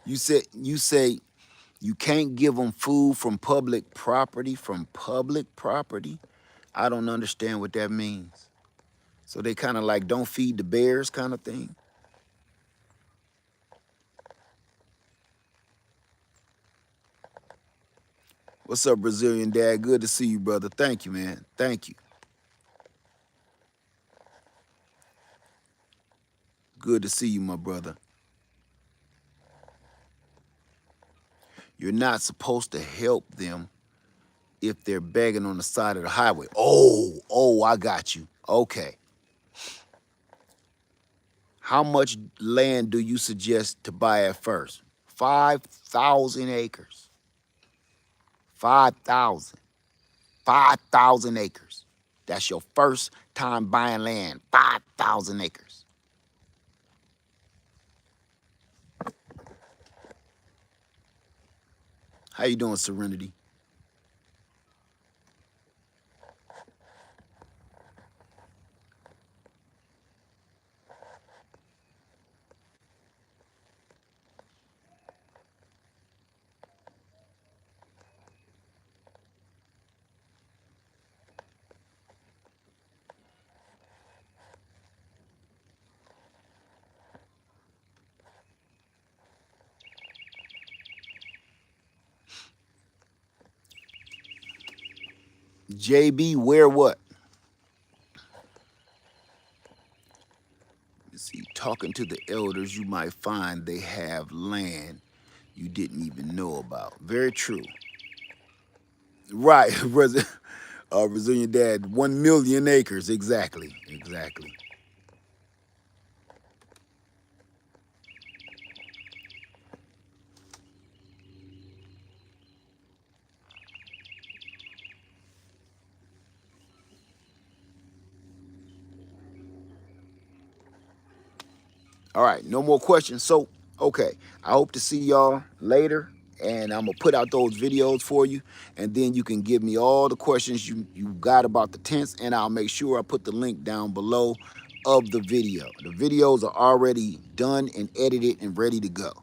You say you can't give them food from public property, I don't understand what that means. So they kind of like don't feed the bears kind of thing. What's up, Brazilian Dad? Good to see you, brother. Thank you, man. Thank you. Good to see you, my brother. You're not supposed to help them if they're begging on the side of the highway. Oh, I got you. Okay. How much land do you suggest to buy at first? 5,000 acres. 5,000. 5,000 acres. That's your first time buying land. 5,000 acres. How you doing, Serenity? JB, where what? See, talking to the elders, you might find they have land you didn't even know about. Very true. Right, Brazilian Dad, 1 million acres. Exactly, exactly. All right, no more questions. So, okay, I hope to see y'all later, and I'm gonna put out those videos for you, and then you can give me all the questions you got about the tents, and I'll make sure I put the link down below of the video. The videos are already done and edited and ready to go.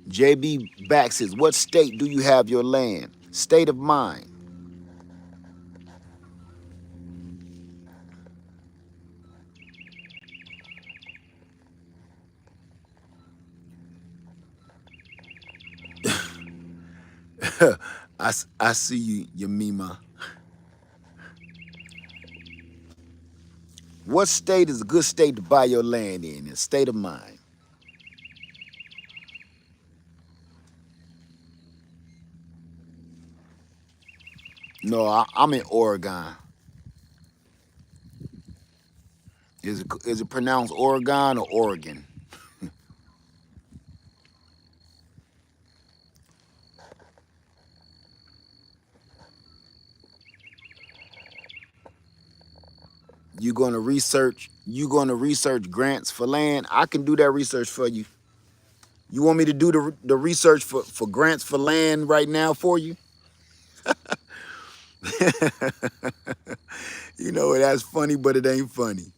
JB Back says, what state do you have your land? State of mind. I see you, Yamima. What state is a good state to buy your land in? State of mind. No, I'm in Oregon. Is it pronounced Oregon or Oregon? You gonna research grants for land? I can do that research for you. You want me to do the research for grants for land right now for you? You know, that's funny, but it ain't funny.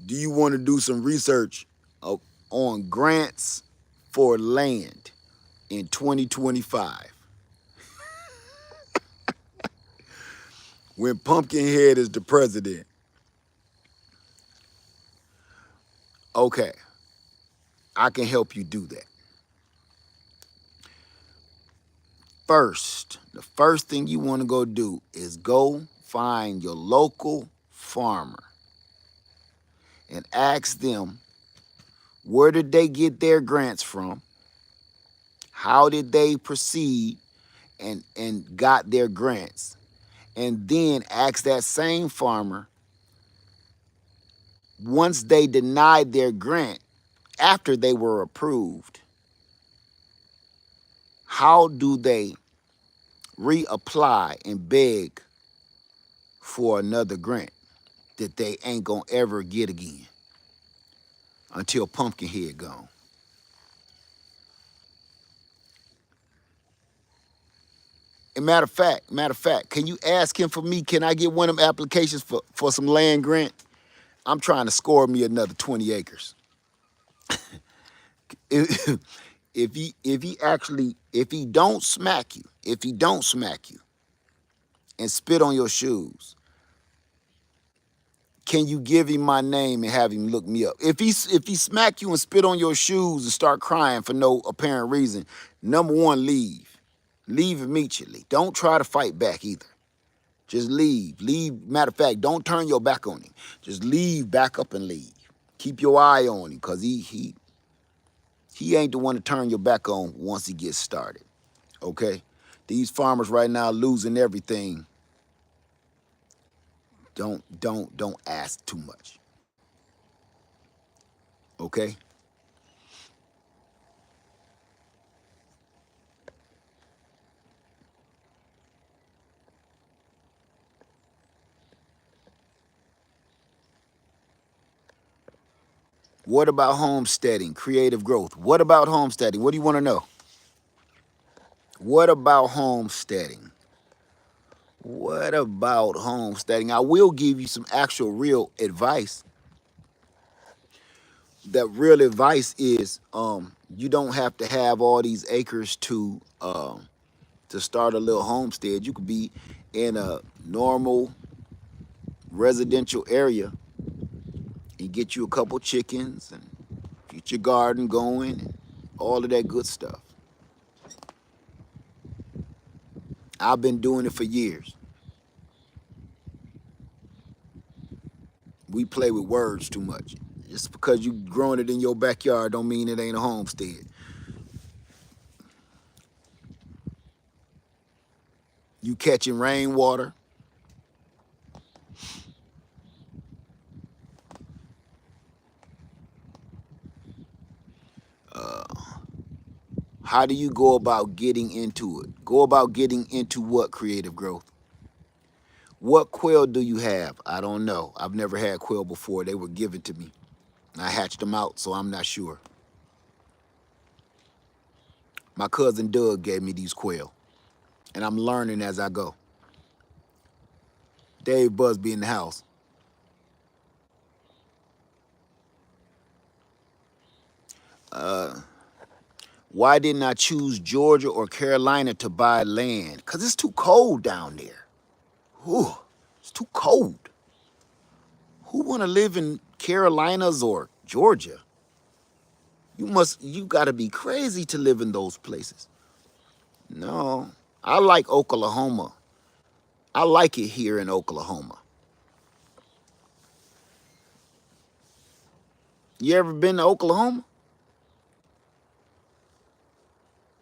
Do you want to do some research on grants for land in 2025 when Pumpkinhead is the president? Okay, I can help you do that. First, the first thing you want to go do is go find your local farmer and ask them, where did they get their grants from? How did they proceed and got their grants? And then ask that same farmer, once they denied their grant, after they were approved, how do they reapply and beg for another grant that they ain't gonna ever get again until Pumpkinhead gone? And matter of fact, can you ask him for me? Can I get one of them applications for some land grant? I'm trying to score me another 20 acres. if, if he don't smack you, and spit on your shoes, can you give him my name and have him look me up? If he smack you and spit on your shoes and start crying for no apparent reason, number one, leave. Leave immediately. Don't try to fight back either. Just leave. Leave. Matter of fact, don't turn your back on him. Just leave, back up and leave. Keep your eye on him, because he ain't the one to turn your back on once he gets started. Okay? These farmers right now losing everything. Don't ask too much. Okay? What about homesteading, creative growth? What about homesteading? What do you want to know? What about homesteading? What about homesteading? I will give you some actual real advice. That real advice is you don't have to have all these acres to start a little homestead. You could be in a normal residential area and get you a couple chickens and get your garden going and all of that good stuff. I've been doing it for years. We play with words too much. Just because you growing it in your backyard don't mean it ain't a homestead. You catching rainwater. How do you go about getting into it? Go about getting into what creative growth? What quail do you have? I don't know. I've never had quail before. They were given to me. I hatched them out, so I'm not sure. My cousin Doug gave me these quail, and I'm learning as I go. Dave Busby in the house. Why didn't I choose Georgia or Carolina to buy land? Because it's too cold down there. Whew, it's too cold. Who want to live in Carolinas or Georgia? You got to be crazy to live in those places. No, I like Oklahoma. I like it here in Oklahoma. You ever been to Oklahoma?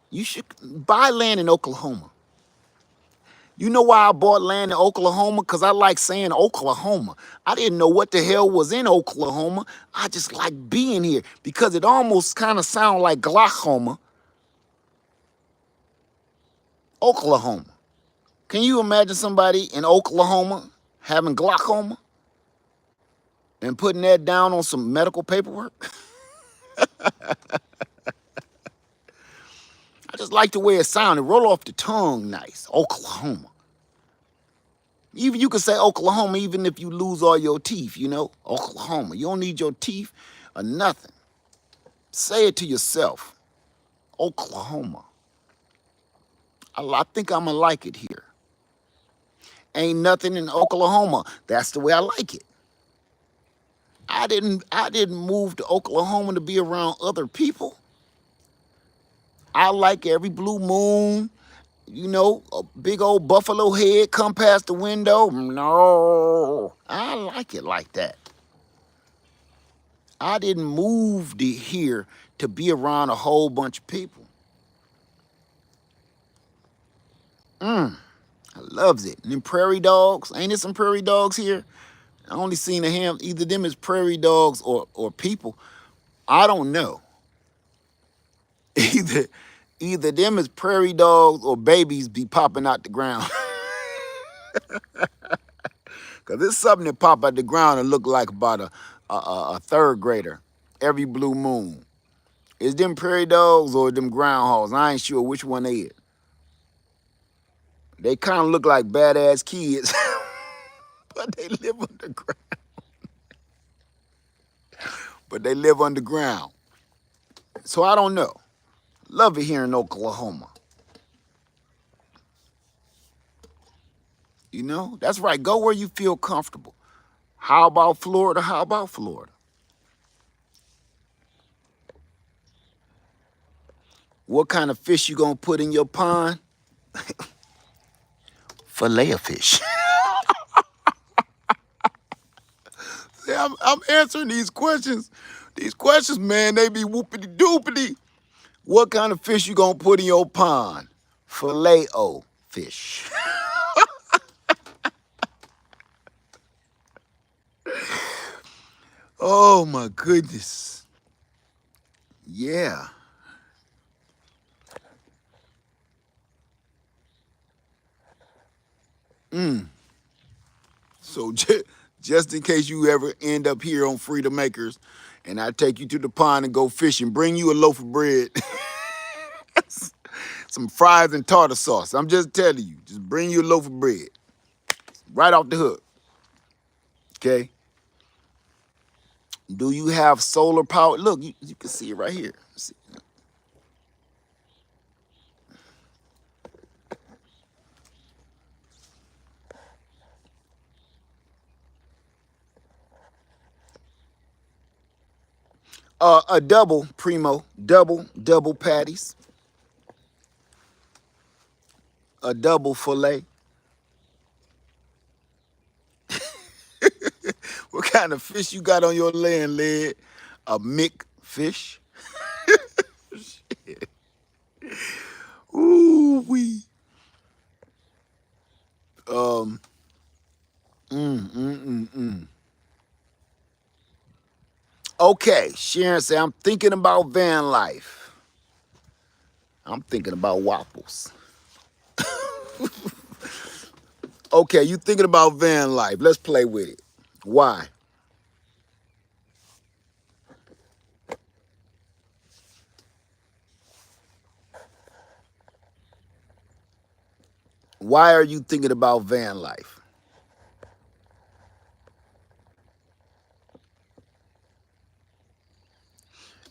You should buy land in Oklahoma. You know why I bought land in Oklahoma? Because I like saying Oklahoma. I didn't know what the hell was in Oklahoma. I just like being here because it almost kind of sounds like glaucoma. Oklahoma. Can you imagine somebody in Oklahoma having glaucoma and putting that down on some medical paperwork? I just like the way it sounded. Roll off the tongue nice. Oklahoma. Even you could say Oklahoma even if you lose all your teeth, you know? Oklahoma. You don't need your teeth or nothing. Say it to yourself. Oklahoma. I think I'm gonna like it here. Ain't nothing in Oklahoma. That's the way I like it. I didn't move to Oklahoma to be around other people. I like every blue moon, a big old buffalo head come past the window. No, I like it like that. I didn't move to here to be around a whole bunch of people. I loves it. And then prairie dogs, ain't there some prairie dogs here? I only seen a ham. Either them is prairie dogs or people. I don't know. Either either them is prairie dogs or babies be popping out the ground. Cause it's something that pop out the ground and look like about a third grader every blue moon. Is them prairie dogs or them groundhogs? I ain't sure which one they is. They kind of look like badass kids, but they live underground. But they live underground. So I don't know. Love it here in Oklahoma. That's right. Go where you feel comfortable. How about Florida? How about Florida? What kind of fish you gonna put in your pond? Filet of fish. See, I'm answering these questions. These questions, man, they be whoopity doopity. What kind of fish you gonna put in your pond? Filet o fish. Oh my goodness. Yeah. So just in case you ever end up here on Freedom Makers, and I take you to the pond and go fishing, bring you a loaf of bread, some fries and tartar sauce. I'm just telling you, just bring you a loaf of bread, right off the hook. Okay. Do you have solar power? Look, you can see it right here. See. A double primo, double patties, a double fillet. What kind of fish you got on your land, lad? A mick fish? Ooh wee. Um. Mm, mm, mm, mm. Okay, Sharon said, I'm thinking about van life. I'm thinking about waffles. Okay, you thinking about van life. Let's play with it. Why? Why are you thinking about van life?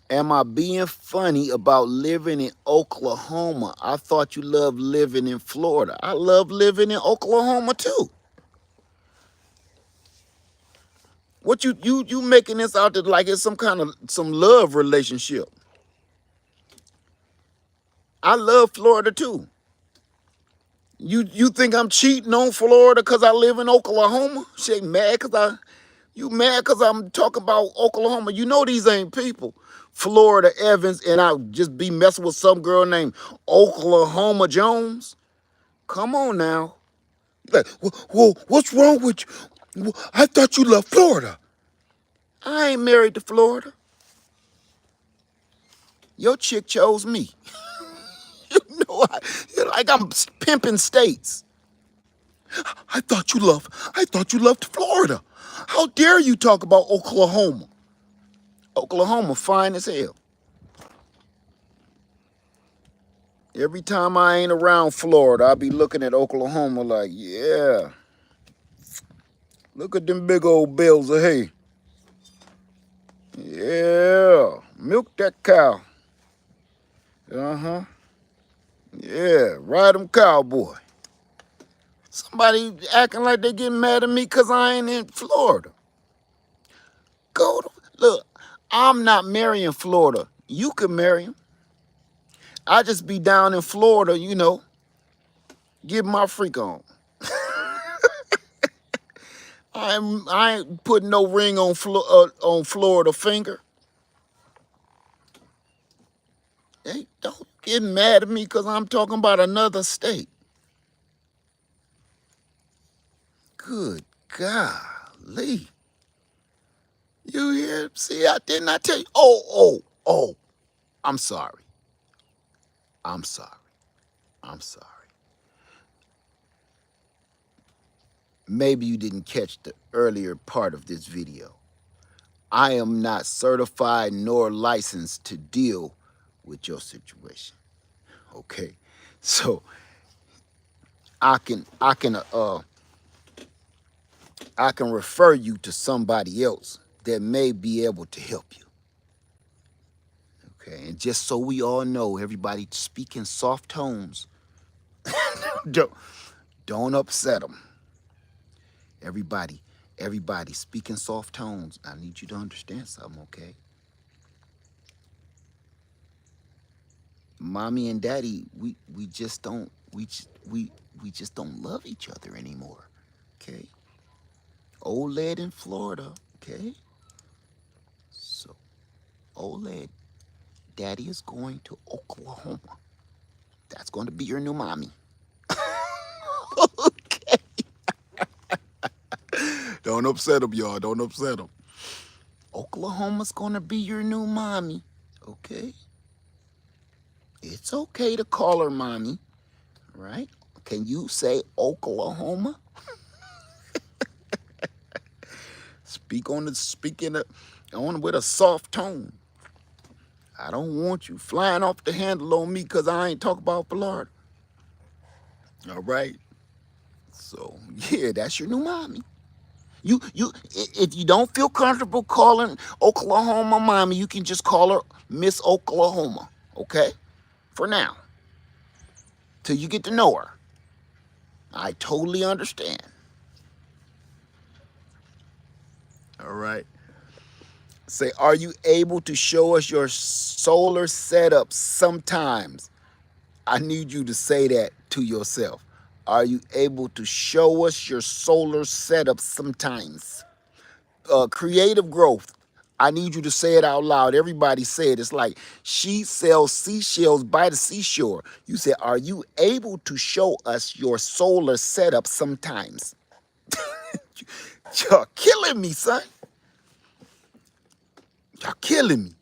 Am I being funny about living in Oklahoma? I thought you loved living in Florida. I love living in Oklahoma too. What you making this out to like it's some love relationship? I love Florida too. You think I'm cheating on Florida because I live in Oklahoma? She mad because you mad because I'm talking about Oklahoma? You know these ain't people. Florida Evans and I'll just be messing with some girl named Oklahoma Jones. Come on now. Like, whoa, what's wrong with you? I thought you loved Florida. I ain't married to Florida. Your chick chose me. You're like I'm pimping states. I thought you loved Florida. How dare you talk about Oklahoma? Oklahoma fine as hell. Every time I ain't around Florida, I be looking at Oklahoma like, yeah. Look at them big old bales of hay. Yeah. Milk that cow. Uh-huh. Yeah, ride 'em cowboy. Somebody acting like they getting mad at me because I ain't in Florida. Go to, look, I'm not marrying Florida. You can marry him. I just be down in Florida, getting my freak on. I ain't putting no ring on Florida finger. Hey, don't get mad at me because I'm talking about another state. Good golly. You hear? See, I did not tell you. Oh. I'm sorry. I'm sorry. I'm sorry. Maybe you didn't catch the earlier part of this video. I am not certified nor licensed to deal with your situation. Okay? So I can refer you to somebody else that may be able to help you. Okay? And just so we all know, everybody speak in soft tones. don't upset them. Everybody, everybody speak in soft tones. I need you to understand something, okay? Mommy and daddy, we just don't we just don't love each other anymore. Okay? Old lad in Florida, okay? So old lad, daddy is going to Oklahoma. That's going to be your new mommy. Okay. Don't upset him, y'all. Don't upset him. Oklahoma's gonna be your new mommy. Okay? It's okay to call her mommy, right? Can you say Oklahoma? Speaking on with a soft tone. I don't want you flying off the handle on me because I ain't talk about Florida. All right. So yeah, that's your new mommy. If you don't feel comfortable calling Oklahoma mommy, you can just call her Miss Oklahoma. Okay? For now. Till you get to know her. I totally understand. All right. Say, are you able to show us your solar setup sometimes? I need you to say that to yourself. Are you able to show us your solar setup sometimes? Creative growth. I need you to say it out loud. Everybody say it. It's like she sells seashells by the seashore. You say, are you able to show us your solar setup sometimes? You're killing me, son. You're killing me.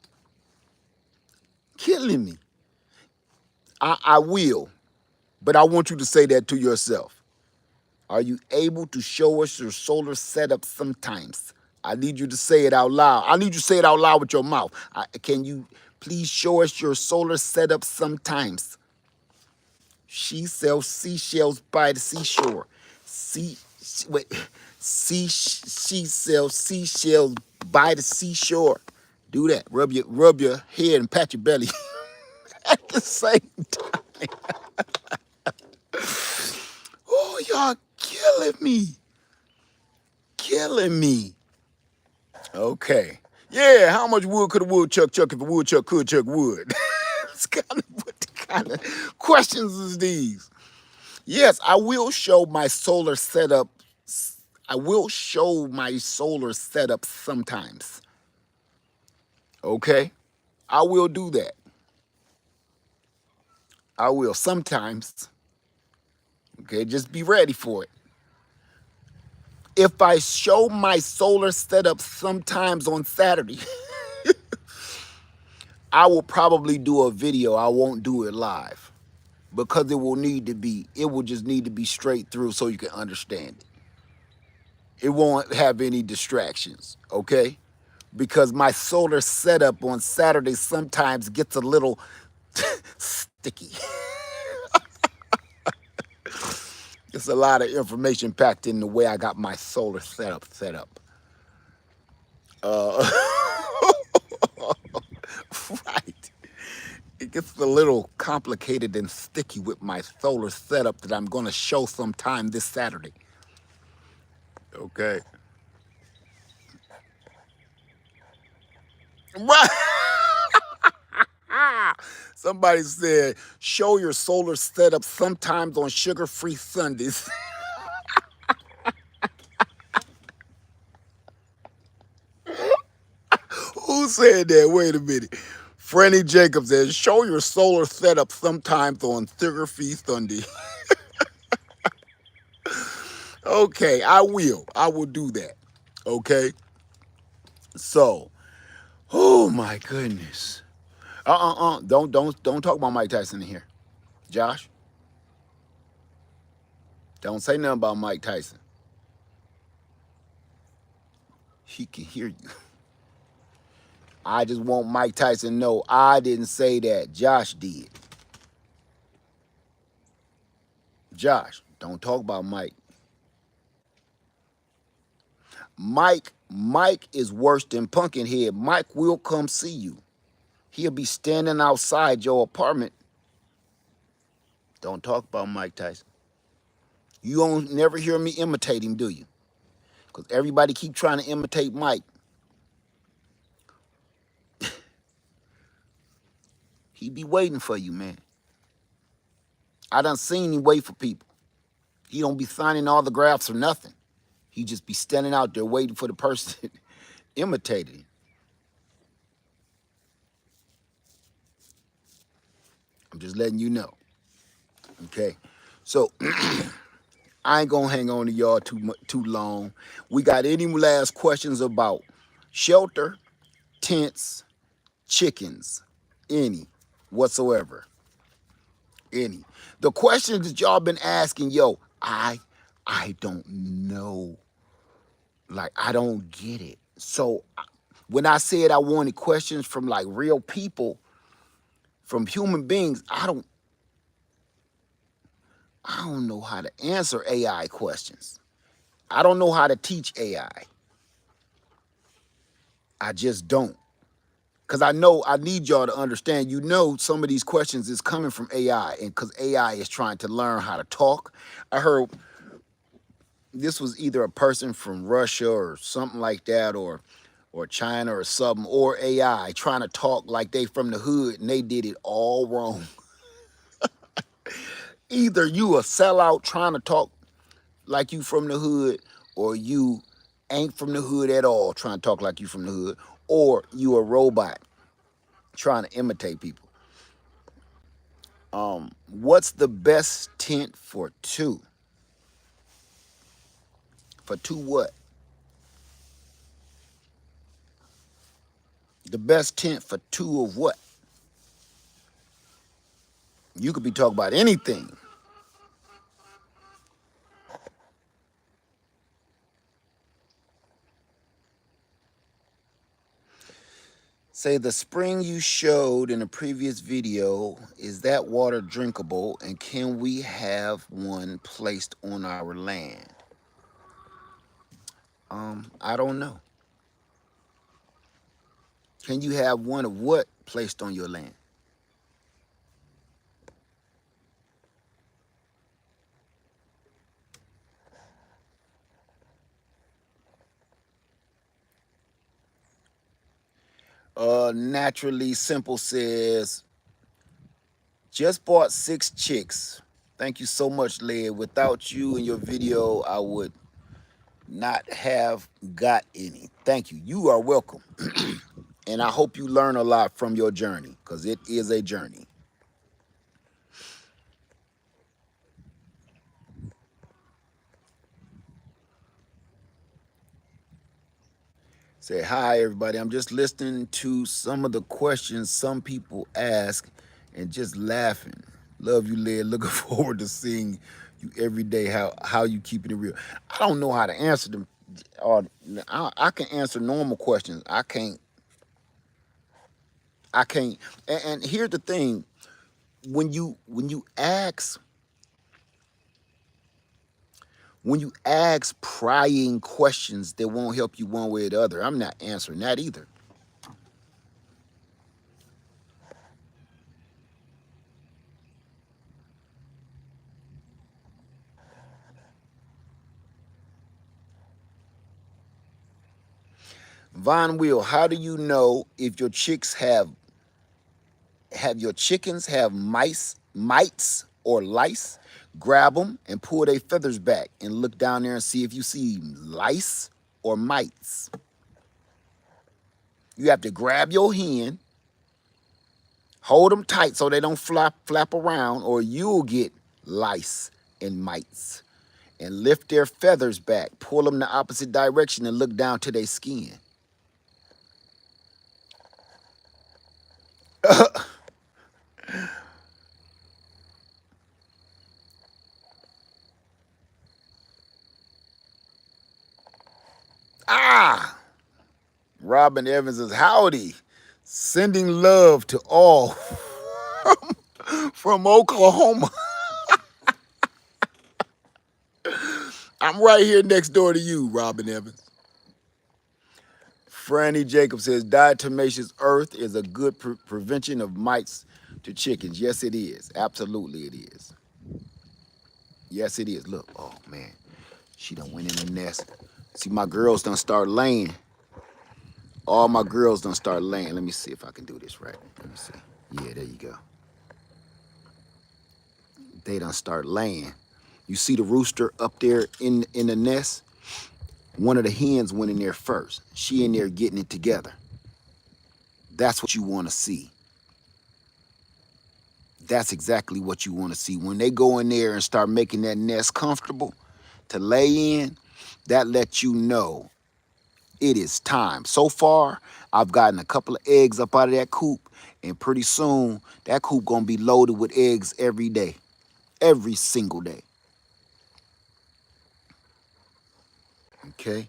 Killing me. I will, but I want you to say that to yourself. Are you able to show us your solar setup sometimes? I need you to say it out loud. I need you to say it out loud with your mouth. Can you please show us your solar setup sometimes? She sells seashells by the seashore. Wait, she sells seashells by the seashore. Do that. Rub your head and pat your belly at the same time. Oh, y'all killing me. Killing me. Okay. Yeah, how much wood could a woodchuck chuck if a woodchuck could chuck wood? What kind of questions is these? Yes, I will show my solar setup. I will show my solar setup sometimes. Okay? I will do that. I will sometimes. Okay, just be ready for it. If I show my solar setup sometimes on Saturday, I will probably do a video. I won't do it live because it will just need to be straight through so you can understand it. It won't have any distractions, okay? Because my solar setup on Saturday sometimes gets a little sticky. It's a lot of information packed in the way I got my solar setup set up. Uh, right. It gets a little complicated and sticky with my solar setup that I'm going to show sometime this Saturday. Okay. Right. Somebody said, show your solar setup sometimes on sugar-free Sundays. Who said that? Wait a minute. Franny Jacobs says, show your solar setup sometimes on sugar-free Sunday. Okay, I will. I will do that. Okay. So, oh my goodness. Don't talk about Mike Tyson in here. Josh, don't say nothing about Mike Tyson. He can hear you. I just want Mike Tyson to know I didn't say that. Josh did. Josh, don't talk about Mike. Mike is worse than Pumpkinhead. Mike will come see you. He'll be standing outside your apartment. Don't talk about Mike Tyson. You don't never hear me imitate him, do you? Because everybody keep trying to imitate Mike. He be waiting for you, man. I done seen him wait for people. He don't be signing autographs or nothing. He just be standing out there waiting for the person imitating him. I'm just letting you know. Okay. So I ain't gonna hang on to y'all too long. We got any last questions about shelter, tents, chickens, any whatsoever? Any. The questions that y'all been asking, yo, I don't know. Like, I don't get it. So when I said I wanted questions from like real people, from human beings, I don't know how to answer AI questions. I don't know how to teach AI. I just don't. Because I know I need y'all to understand, some of these questions is coming from AI, and because AI is trying to learn how to talk. I heard this was either a person from Russia or something like that, or China or something, or AI trying to talk like they from the hood, and they did it all wrong. Either you a sellout trying to talk like you from the hood, or you ain't from the hood at all trying to talk like you from the hood, or you a robot trying to imitate people. What's the best tent for two? For two what? The best tent for two of what? You could be talking about anything. Say the spring you showed in a previous video, is that water drinkable, and can we have one placed on our land? I don't know. Can you have one of what placed on your land? Naturally Simple says, just bought 6 chicks. Thank you so much, Led. Without you and your video, I would not have got any. Thank you. You are welcome. And I hope you learn a lot from your journey, because it is a journey. Say hi, everybody. I'm just listening to some of the questions some people ask and just laughing. Love you, Led. Looking forward to seeing you every day. How you keeping it real? I don't know how to answer them. I can answer normal questions. I can't. And here's the thing: when you ask prying questions that won't help you one way or the other, I'm not answering that either. Von Will, how do you know if your chicks have your chickens have mites or lice? Grab them and pull their feathers back and look down there and see if you see lice or mites. You have to grab your hen, hold them tight so they don't flap around, or you'll get lice and mites. And lift their feathers back, pull them the opposite direction, and look down to their skin. Ah! Robin Evans is howdy, sending love to all from Oklahoma. I'm right here next door to you, Robin Evans. Franny Jacobs says diatomaceous earth is a good prevention of mites to chickens. Yes, it is. Absolutely, it is. Yes, it is. Look, oh man, she done went in the nest. See, my girls done start laying. All my girls done start laying. Let me see if I can do this right. Let me see. Yeah, there you go. They done start laying. You see the rooster up there in the nest? One of the hens went in there first. She in there getting it together. That's what you want to see. That's exactly what you want to see. When they go in there and start making that nest comfortable to lay in, that lets you know it is time. So far, I've gotten a couple of eggs up out of that coop, and pretty soon that coop gonna be loaded with eggs every day, every single day. Okay?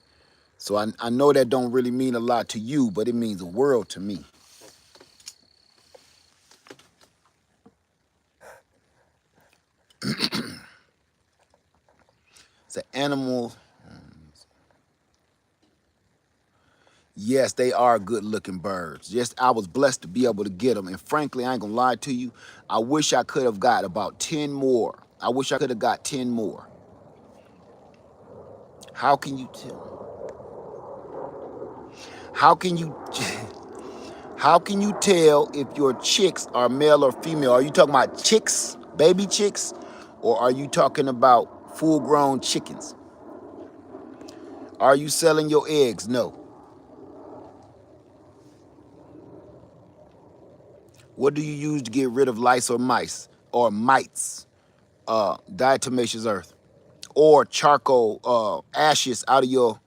So I know that don't really mean a lot to you, but it means a world to me. It's an animal. Yes, they are good looking birds. Yes, I was blessed to be able to get them. And frankly, I ain't gonna lie to you. I wish I could have got about 10 more. I wish I could have got 10 more. How can you tell? How can you how can you tell if your chicks are male or female? Are you talking about chicks, baby chicks, or are you talking about full-grown chickens? Are you selling your eggs? No. What do you use to get rid of lice or mice or mites? Diatomaceous earth or charcoal, ashes out of your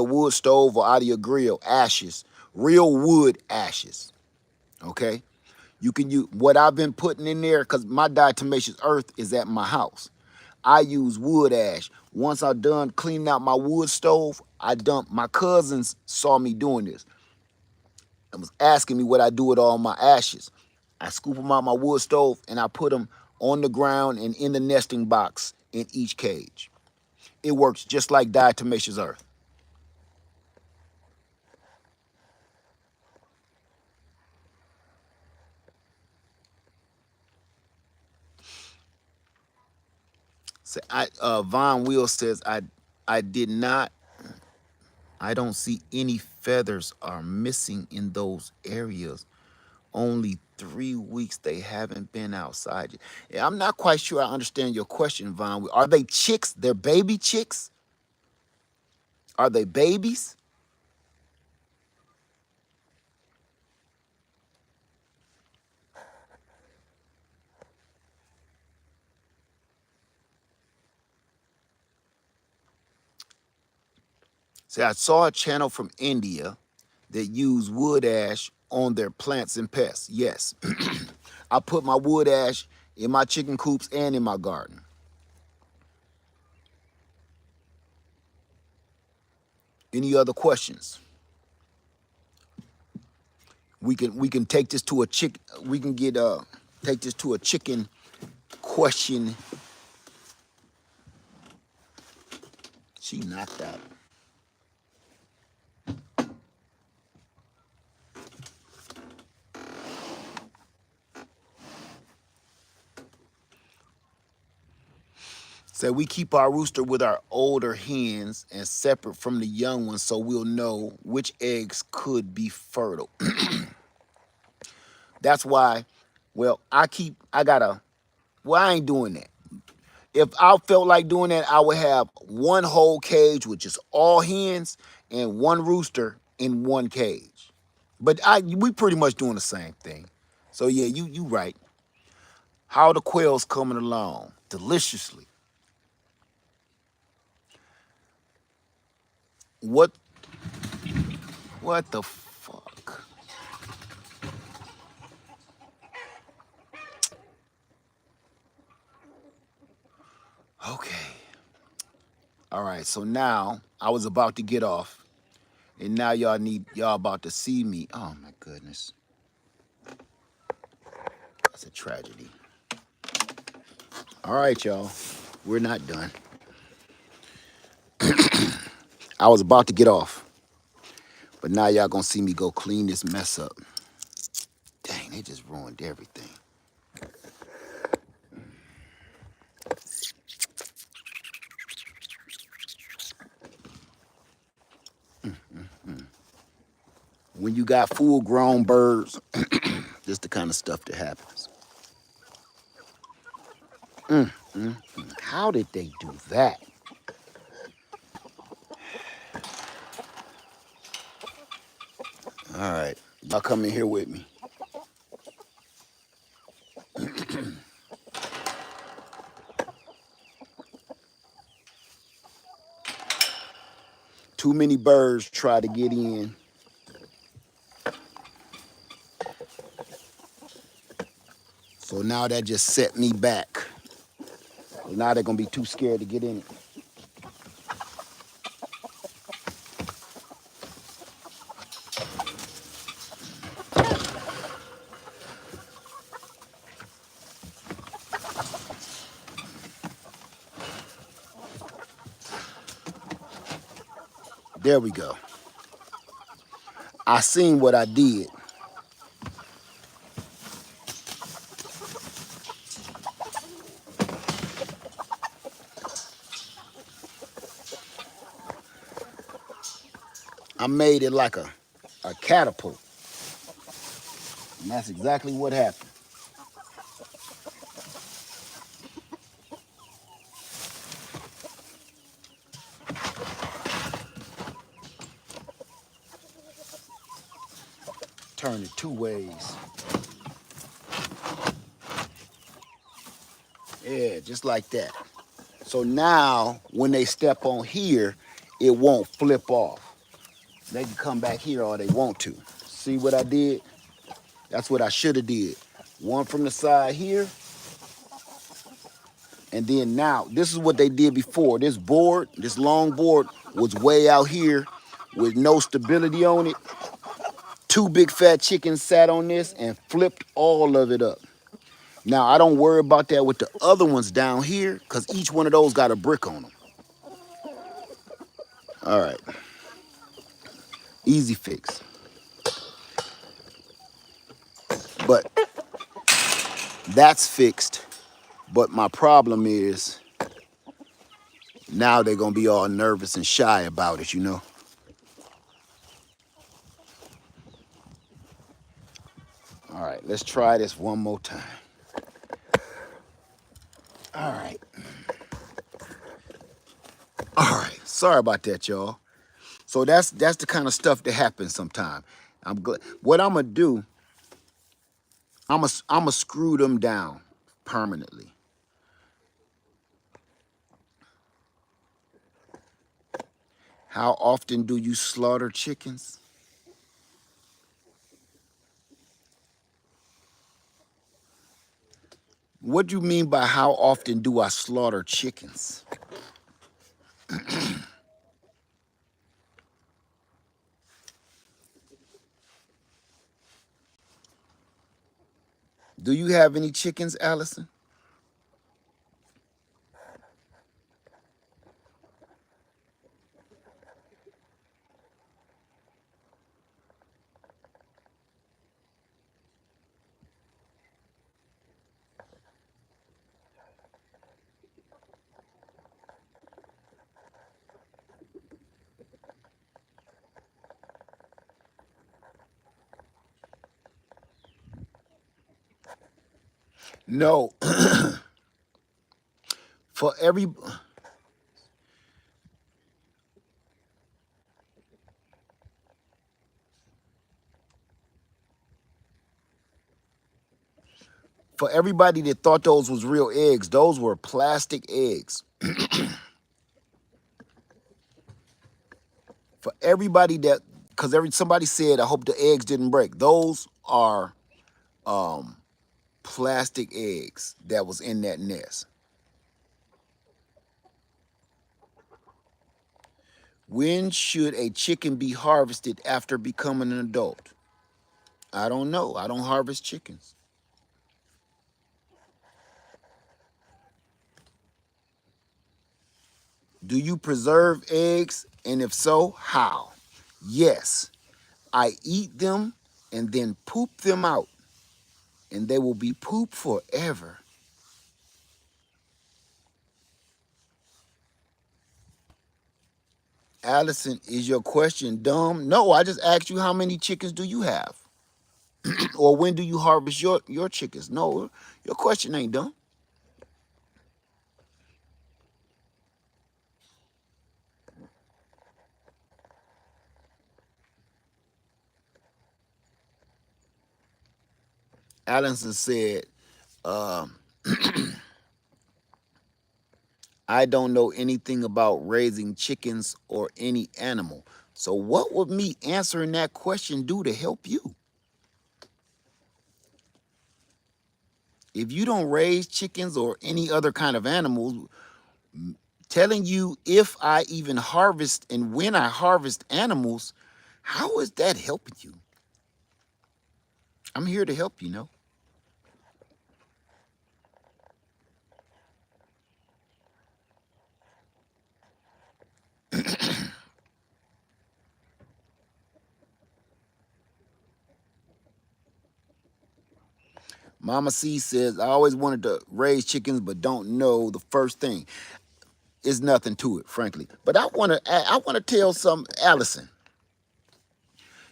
wood stove or out of your grill, ashes, real wood ashes. Okay, you can use what I've been putting in there because my diatomaceous earth is at my house. I use wood ash. Once I'm done cleaning out my wood stove, I dump. My cousins saw me doing this and was asking me what I do with all my ashes. I scoop them out my wood stove and I put them on the ground and in the nesting box in each cage. It works just like diatomaceous earth. So Von Will says, I did not, I don't see any feathers are missing in those areas. Only 3 weeks they haven't been outside yet. Yeah, I'm not quite sure I understand your question, Von. Are they chicks? They're baby chicks? Are they babies? See, I saw a channel from India that use wood ash on their plants and pests. Yes. I put my wood ash in my chicken coops and in my garden. Any other questions? We can take this to a chick. We can get take this to a chicken question. She knocked out. So we keep our rooster with our older hens and separate from the young ones so we'll know which eggs could be fertile. That's why, well, I ain't doing that. If I felt like doing that, I would have one whole cage with just all hens and one rooster in one cage. But we pretty much doing the same thing. So yeah, you right. How the quails coming along? Deliciously. What what the fuck? Okay. All right, so now I was about to get off, and now y'all about to see me. Oh my goodness. That's a tragedy. All right, y'all. We're not done. I was about to get off, but now y'all gonna see me go clean this mess up. Dang, they just ruined everything. When you got full grown birds, this the kind of stuff that happens. How did they do that? All right, y'all come in here with me. Too many birds try to get in. So now that just set me back. Now they're gonna be too scared to get in it. There we go. I seen what I did. I made it like a catapult. And that's exactly what happened. Turn it two ways. Yeah, just like that. So now when they step on here, it won't flip off. They can come back here all they want to. See what I did? That's what I should have did. One from the side here, and then now, this is what they did before. This board, this long board, was way out here with no stability on it. Two big fat chickens sat on this and flipped all of it up. Now, I don't worry about that with the other ones down here because each one of those got a brick on them. All right, easy fix. But that's fixed. But my problem is now they're going to be all nervous and shy about it, you know? All right, let's try this one more time. All right. All right. Sorry about that, y'all. So that's the kind of stuff that happens sometimes. I'm glad. What I'm gonna do, I'm gonna screw them down permanently. How often do you slaughter chickens? What do you mean by how often do I slaughter chickens? Do you have any chickens, Allison? No, for every for everybody that thought those was real eggs, those were plastic eggs. For everybody that, because somebody said, I hope the eggs didn't break. Those are um, plastic eggs that was in that nest. When should a chicken be harvested after becoming an adult? I don't know. I don't harvest chickens. Do you preserve eggs? And if so, how? Yes, I eat them and then poop them out, and they will be poop forever. Allison, is your question dumb? No, I just asked you how many chickens do you have? Or when do you harvest your chickens? No, your question ain't dumb. Allison said, um, I don't know anything about raising chickens or any animal. So, what would me answering that question do to help you? If you don't raise chickens or any other kind of animals, telling you if I even harvest and when I harvest animals, how is that helping you? I'm here to help you, know. Mama C says, I always wanted to raise chickens, but don't know the first thing. Is nothing to it, frankly. But I wanna tell some Allison.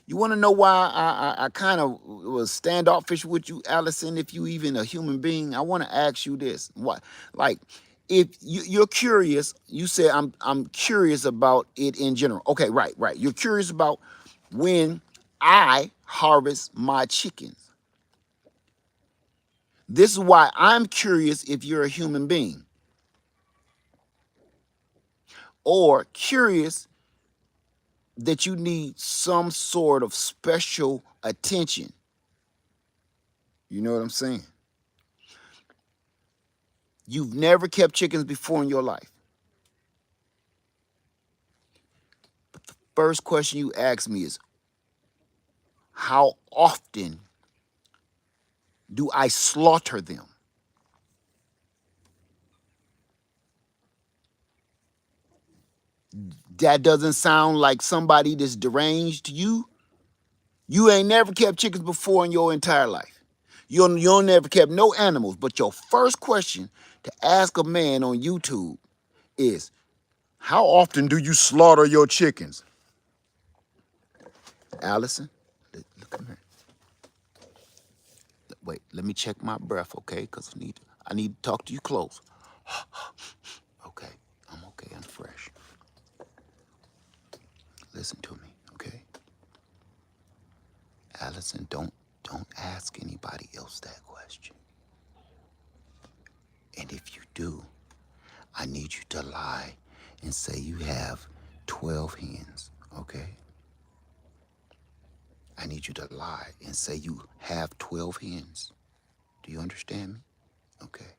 You want to know why I kind of was standoffish with you, Allison? If you even a human being, I want to ask you this: what, like, if you're curious, you say I'm curious about it in general. Okay, right, right. You're curious about when I harvest my chickens. This is why I'm curious if you're a human being, or curious that you need some sort of special attention. You know what I'm saying? You've never kept chickens before in your life. First question you ask me is, how often do I slaughter them? That doesn't sound like somebody that's deranged to you. You ain't never kept chickens before in your entire life. You never kept no animals. But your first question to ask a man on YouTube is, how often do you slaughter your chickens? Allison, look at me. Wait, let me check my breath, okay? Because I need to talk to you close. Okay, I'm okay. I'm fresh. Listen to me, okay? Allison, don't ask anybody else that question. And if you do, I need you to lie and say you have 12 hens, okay? I need you to lie and say you have 12 hens. Do you understand me? Okay.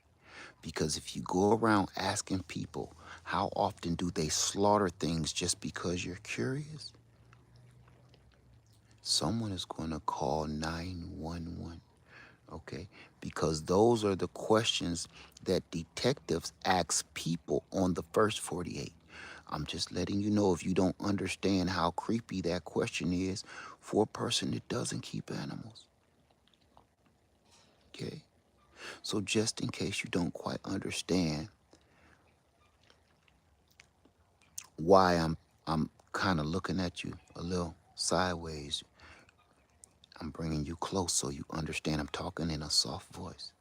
Because if you go around asking people how often do they slaughter things just because you're curious, someone is going to call 911. Okay, because those are the questions that detectives ask people on the first 48. I'm just letting you know, if you don't understand how creepy that question is for a person that doesn't keep animals. Okay, so just in case you don't quite understand why I'm kind of looking at you a little sideways, I'm bringing you close so you understand I'm talking in a soft voice,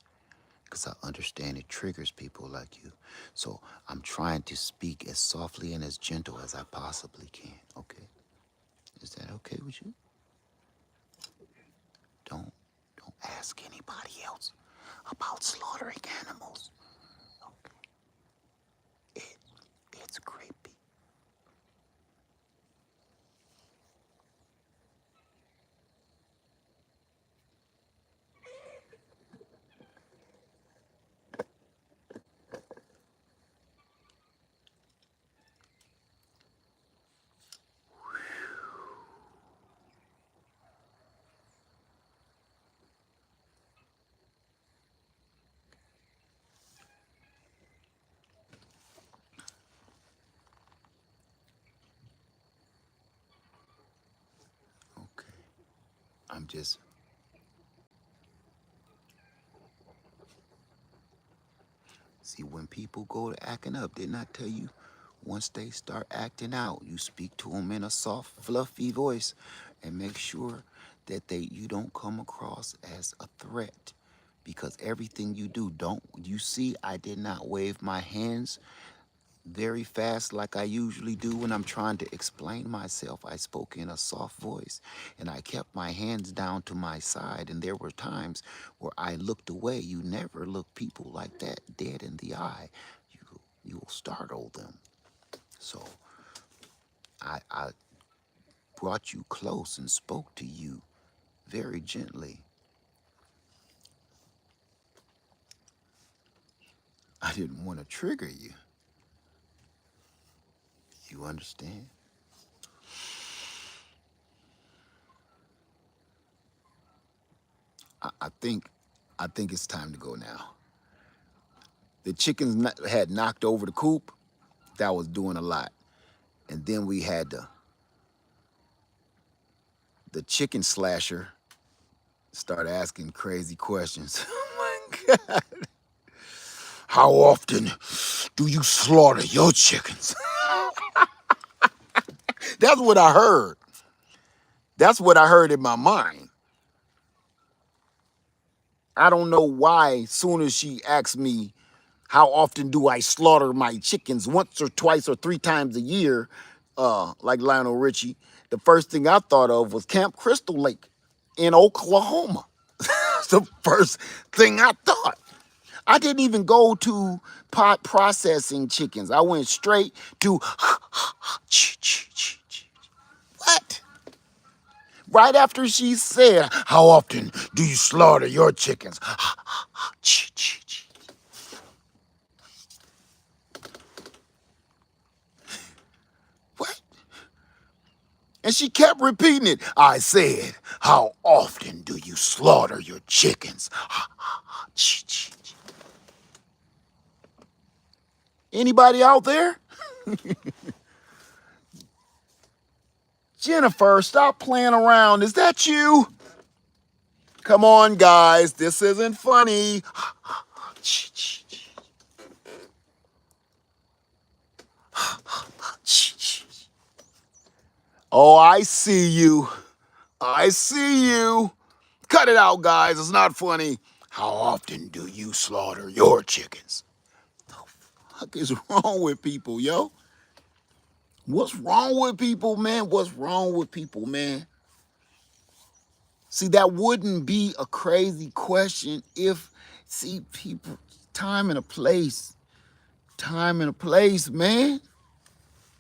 because I understand it triggers people like you. So I'm trying to speak as softly and as gentle as I possibly can. Okay? Is that okay with you? Don't don't ask anybody else about slaughtering animals. Okay? It it's creepy. Okay. I'm just see when people go to acting up, didn't I tell you? Once they start acting out, you speak to them in a soft, fluffy voice and make sure that you don't come across as a threat because everything you do, don't you see I did not wave my hands very fast like I usually do when I'm trying to explain myself. I spoke in a soft voice and I kept my hands down to my side, and there were times where I looked away. You never look people like that dead in the eye. You'll startle them. So I brought you close and spoke to you very gently. I didn't want to trigger you. You understand? I think it's time to go now. The chickens had knocked over the coop. That was doing a lot. And then we had the chicken slasher start asking crazy questions. Oh my God. How often do you slaughter your chickens? That's what I heard. That's what I heard in my mind. I don't know why, soon as she asked me, how often do I slaughter my chickens, once or twice or three times a year, like Lionel Richie, the first thing I thought of was Camp Crystal Lake in Oklahoma. That's the first thing I thought. I didn't even go to pot processing chickens. I went straight to what? Right after she said, how often do you slaughter your chickens? What? And she kept repeating it. I said, how often do you slaughter your chickens? Anybody out there? Jennifer, stop playing around. Is that you? Come on, guys. This isn't funny. Oh, I see you. I see you. Cut it out, guys. It's not funny. How often do you slaughter your chickens? What the fuck is wrong with people, yo? What's wrong with people, man? What's wrong with people, man? See, that wouldn't be a crazy question if, see, people, time and a place, man.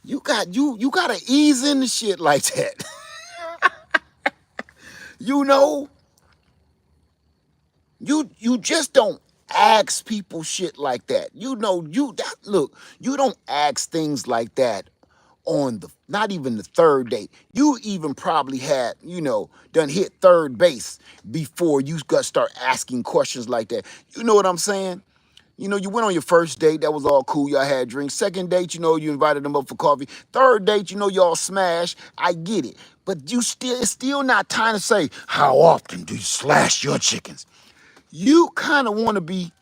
You gotta ease into shit like that. You know, you just don't ask people shit like that. You know, look, you don't ask things like that on the not even the third date. You even probably had, done hit third base before you got start asking questions like that. You know what I'm saying? You went on your first date, that was all cool, y'all had drinks. Second date, you invited them up for coffee. Third date, y'all smash. I get it. But it's still not time to say, how often do you slash your chickens? You kind of want to be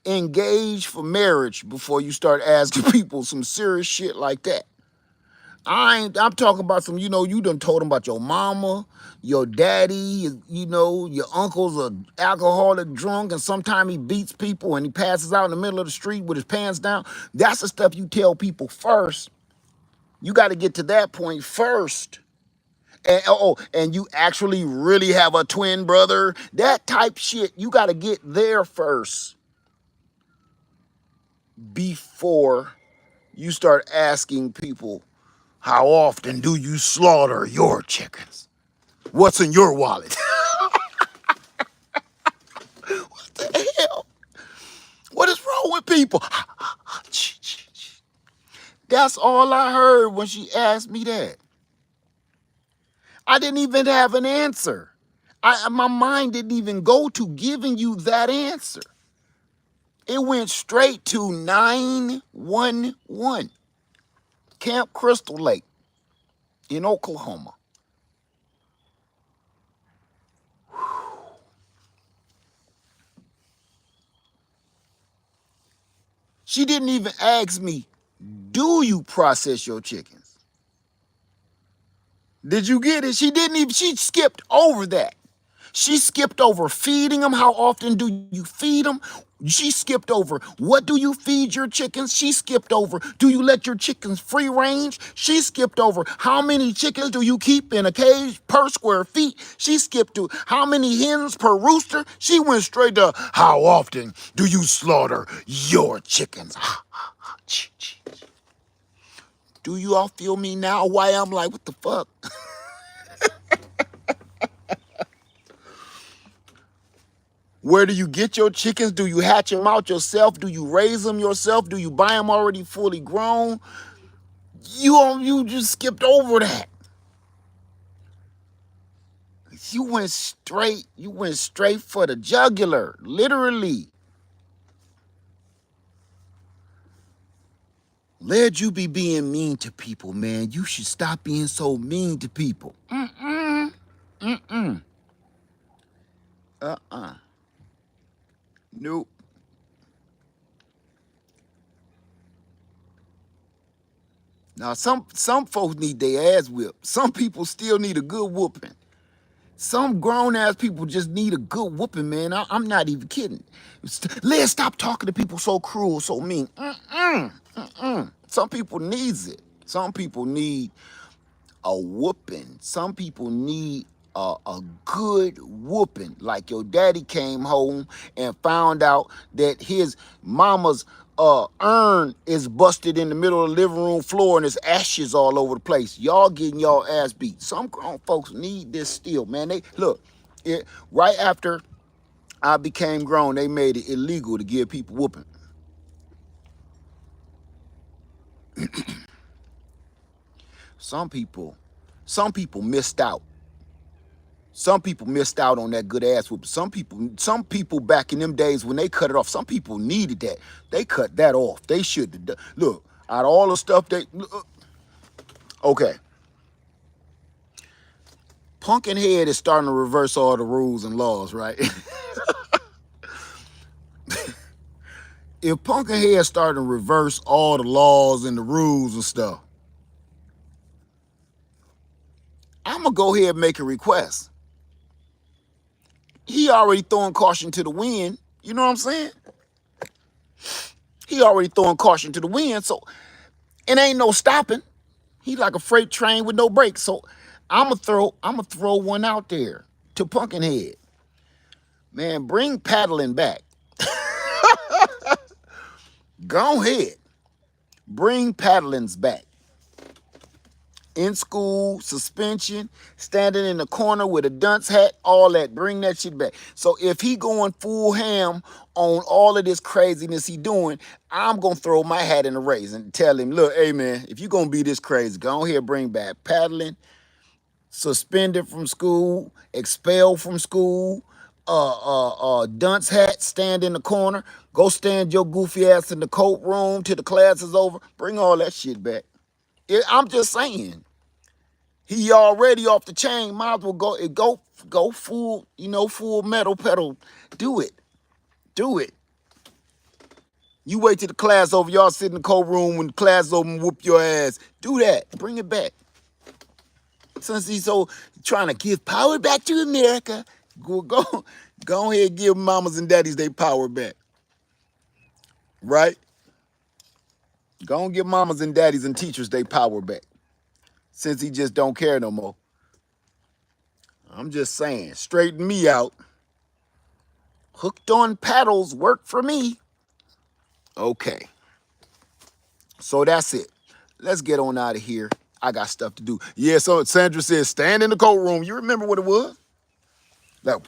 engaged for marriage before you start asking people some serious shit like that. I'm talking about some, you done told them about your mama, your daddy, your uncle's a alcoholic drunk and sometimes he beats people and he passes out in the middle of the street with his pants down. That's the stuff you tell people first. You got to get to that point first. And you actually really have a twin brother. That type shit, you got to get there first before you start asking people, how often do you slaughter your chickens? What's in your wallet? What the hell? What is wrong with people? That's all I heard when she asked me that. I didn't even have an answer. My mind didn't even go to giving you that answer. It went straight to 911, Camp Crystal Lake in Oklahoma. She didn't even ask me, do you process your chickens? Did you get it? She skipped over that. She skipped over feeding them. How often do you feed them? She skipped over what do you feed your chickens? She skipped over do you let your chickens free range? She skipped over how many chickens do you keep in a cage per square feet? She skipped to how many hens per rooster? She went straight to how often do you slaughter your chickens? Do you all feel me now? Why I'm like, what the fuck? Where do you get your chickens? Do you hatch them out yourself? Do you raise them yourself? Do you buy them already fully grown? You just skipped over that. You went straight for the jugular, literally. Led you be being mean to people, man. You should stop being so mean to people. Nope. Now some folks need their ass whipped. Some people still need a good whooping. Some grown ass people just need a good whooping, man. I'm not even kidding. Let's stop talking to people so cruel, so mean. Some people needs it. Some people need a whooping. Some people need a good whooping. Like your daddy came home and found out that his mama's urn is busted in the middle of the living room floor and there's ashes all over the place. Y'all getting y'all ass beat. Some grown folks need this still, man. They look, right after I became grown, they made it illegal to give people whooping. Some people missed out. Some people missed out on that good ass whoop. Some people back in them days when they cut it off, some people needed that. They cut that off. They should have done. Look, out of all the stuff okay. Pumpkinhead is starting to reverse all the rules and laws, right? If Pumpkinhead starting to reverse all the laws and the rules and stuff, I'm gonna go ahead and make a request. He already throwing caution to the wind. You know what I'm saying? He already throwing caution to the wind, so it ain't no stopping. He like a freight train with no brakes. So I'ma throw one out there to Pumpkinhead. Man, bring paddling back. Go ahead. Bring paddlings back. In school, suspension, standing in the corner with a dunce hat, all that. Bring that shit back. So if he going full ham on all of this craziness he doing, I'm going to throw my hat in the race and tell him, look, hey, man, if you going to be this crazy, go ahead, bring back paddling, suspended from school, expelled from school, dunce hat, stand in the corner, go stand your goofy ass in the coat room till the class is over. Bring all that shit back. I'm just saying. He already off the chain. Might as well go full, full metal pedal. Do it. You wait till the class over. Y'all sit in the cold room when the class over and whoop your ass. Do that. Bring it back. Since he's so trying to give power back to America, go ahead and give mamas and daddies their power back. Right? Go and give mamas and daddies and teachers their power back. Since he just don't care no more. I'm just saying, straighten me out. Hooked on paddles work for me. Okay. So that's it. Let's get on out of here. I got stuff to do. Yeah, so Sandra says, stand in the coat room. You remember what it was? Like,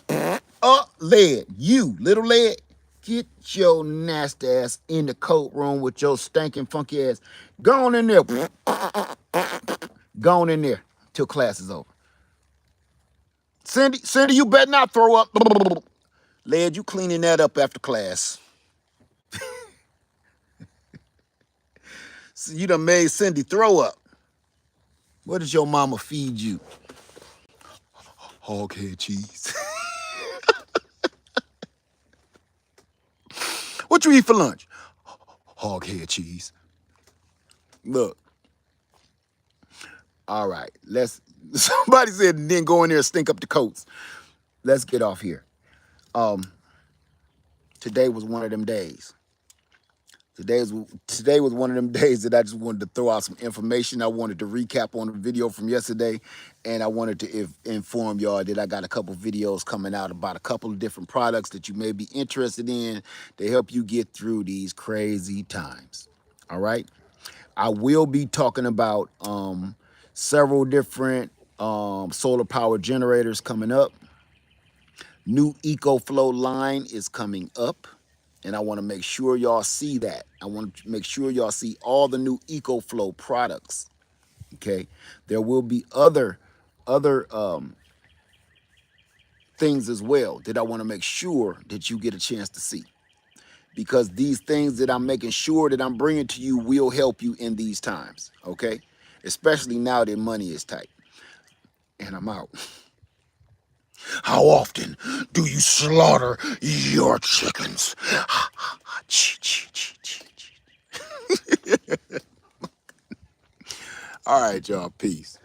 lead. You, little lead. Get your nasty ass in the coat room with your stinking funky ass. Go on in there. Go on in there till class is over. Cindy, you better not throw up. Lead, you cleaning that up after class. You done made Cindy throw up. What does your mama feed you? Hog-head cheese. What you eat for lunch? Hog-head cheese. Look. All right. Somebody said then go in there and stink up the coats. Let's get off here. Today was one of them days. Today was one of them days that I just wanted to throw out some information. I wanted to recap on the video from yesterday, and I wanted to inform y'all that I got a couple videos coming out about a couple of different products that you may be interested in to help you get through these crazy times. All right? I will be talking about several different solar power generators coming up. New EcoFlow line is coming up. And I want to make sure y'all see that. I want to make sure y'all see all the new EcoFlow products. Okay, there will be other things as well that I want to make sure that you get a chance to see, because these things that I'm making sure that I'm bringing to you will help you in these times. Okay, especially now that money is tight. And I'm out. How often do you slaughter your chickens? All right, y'all. Peace.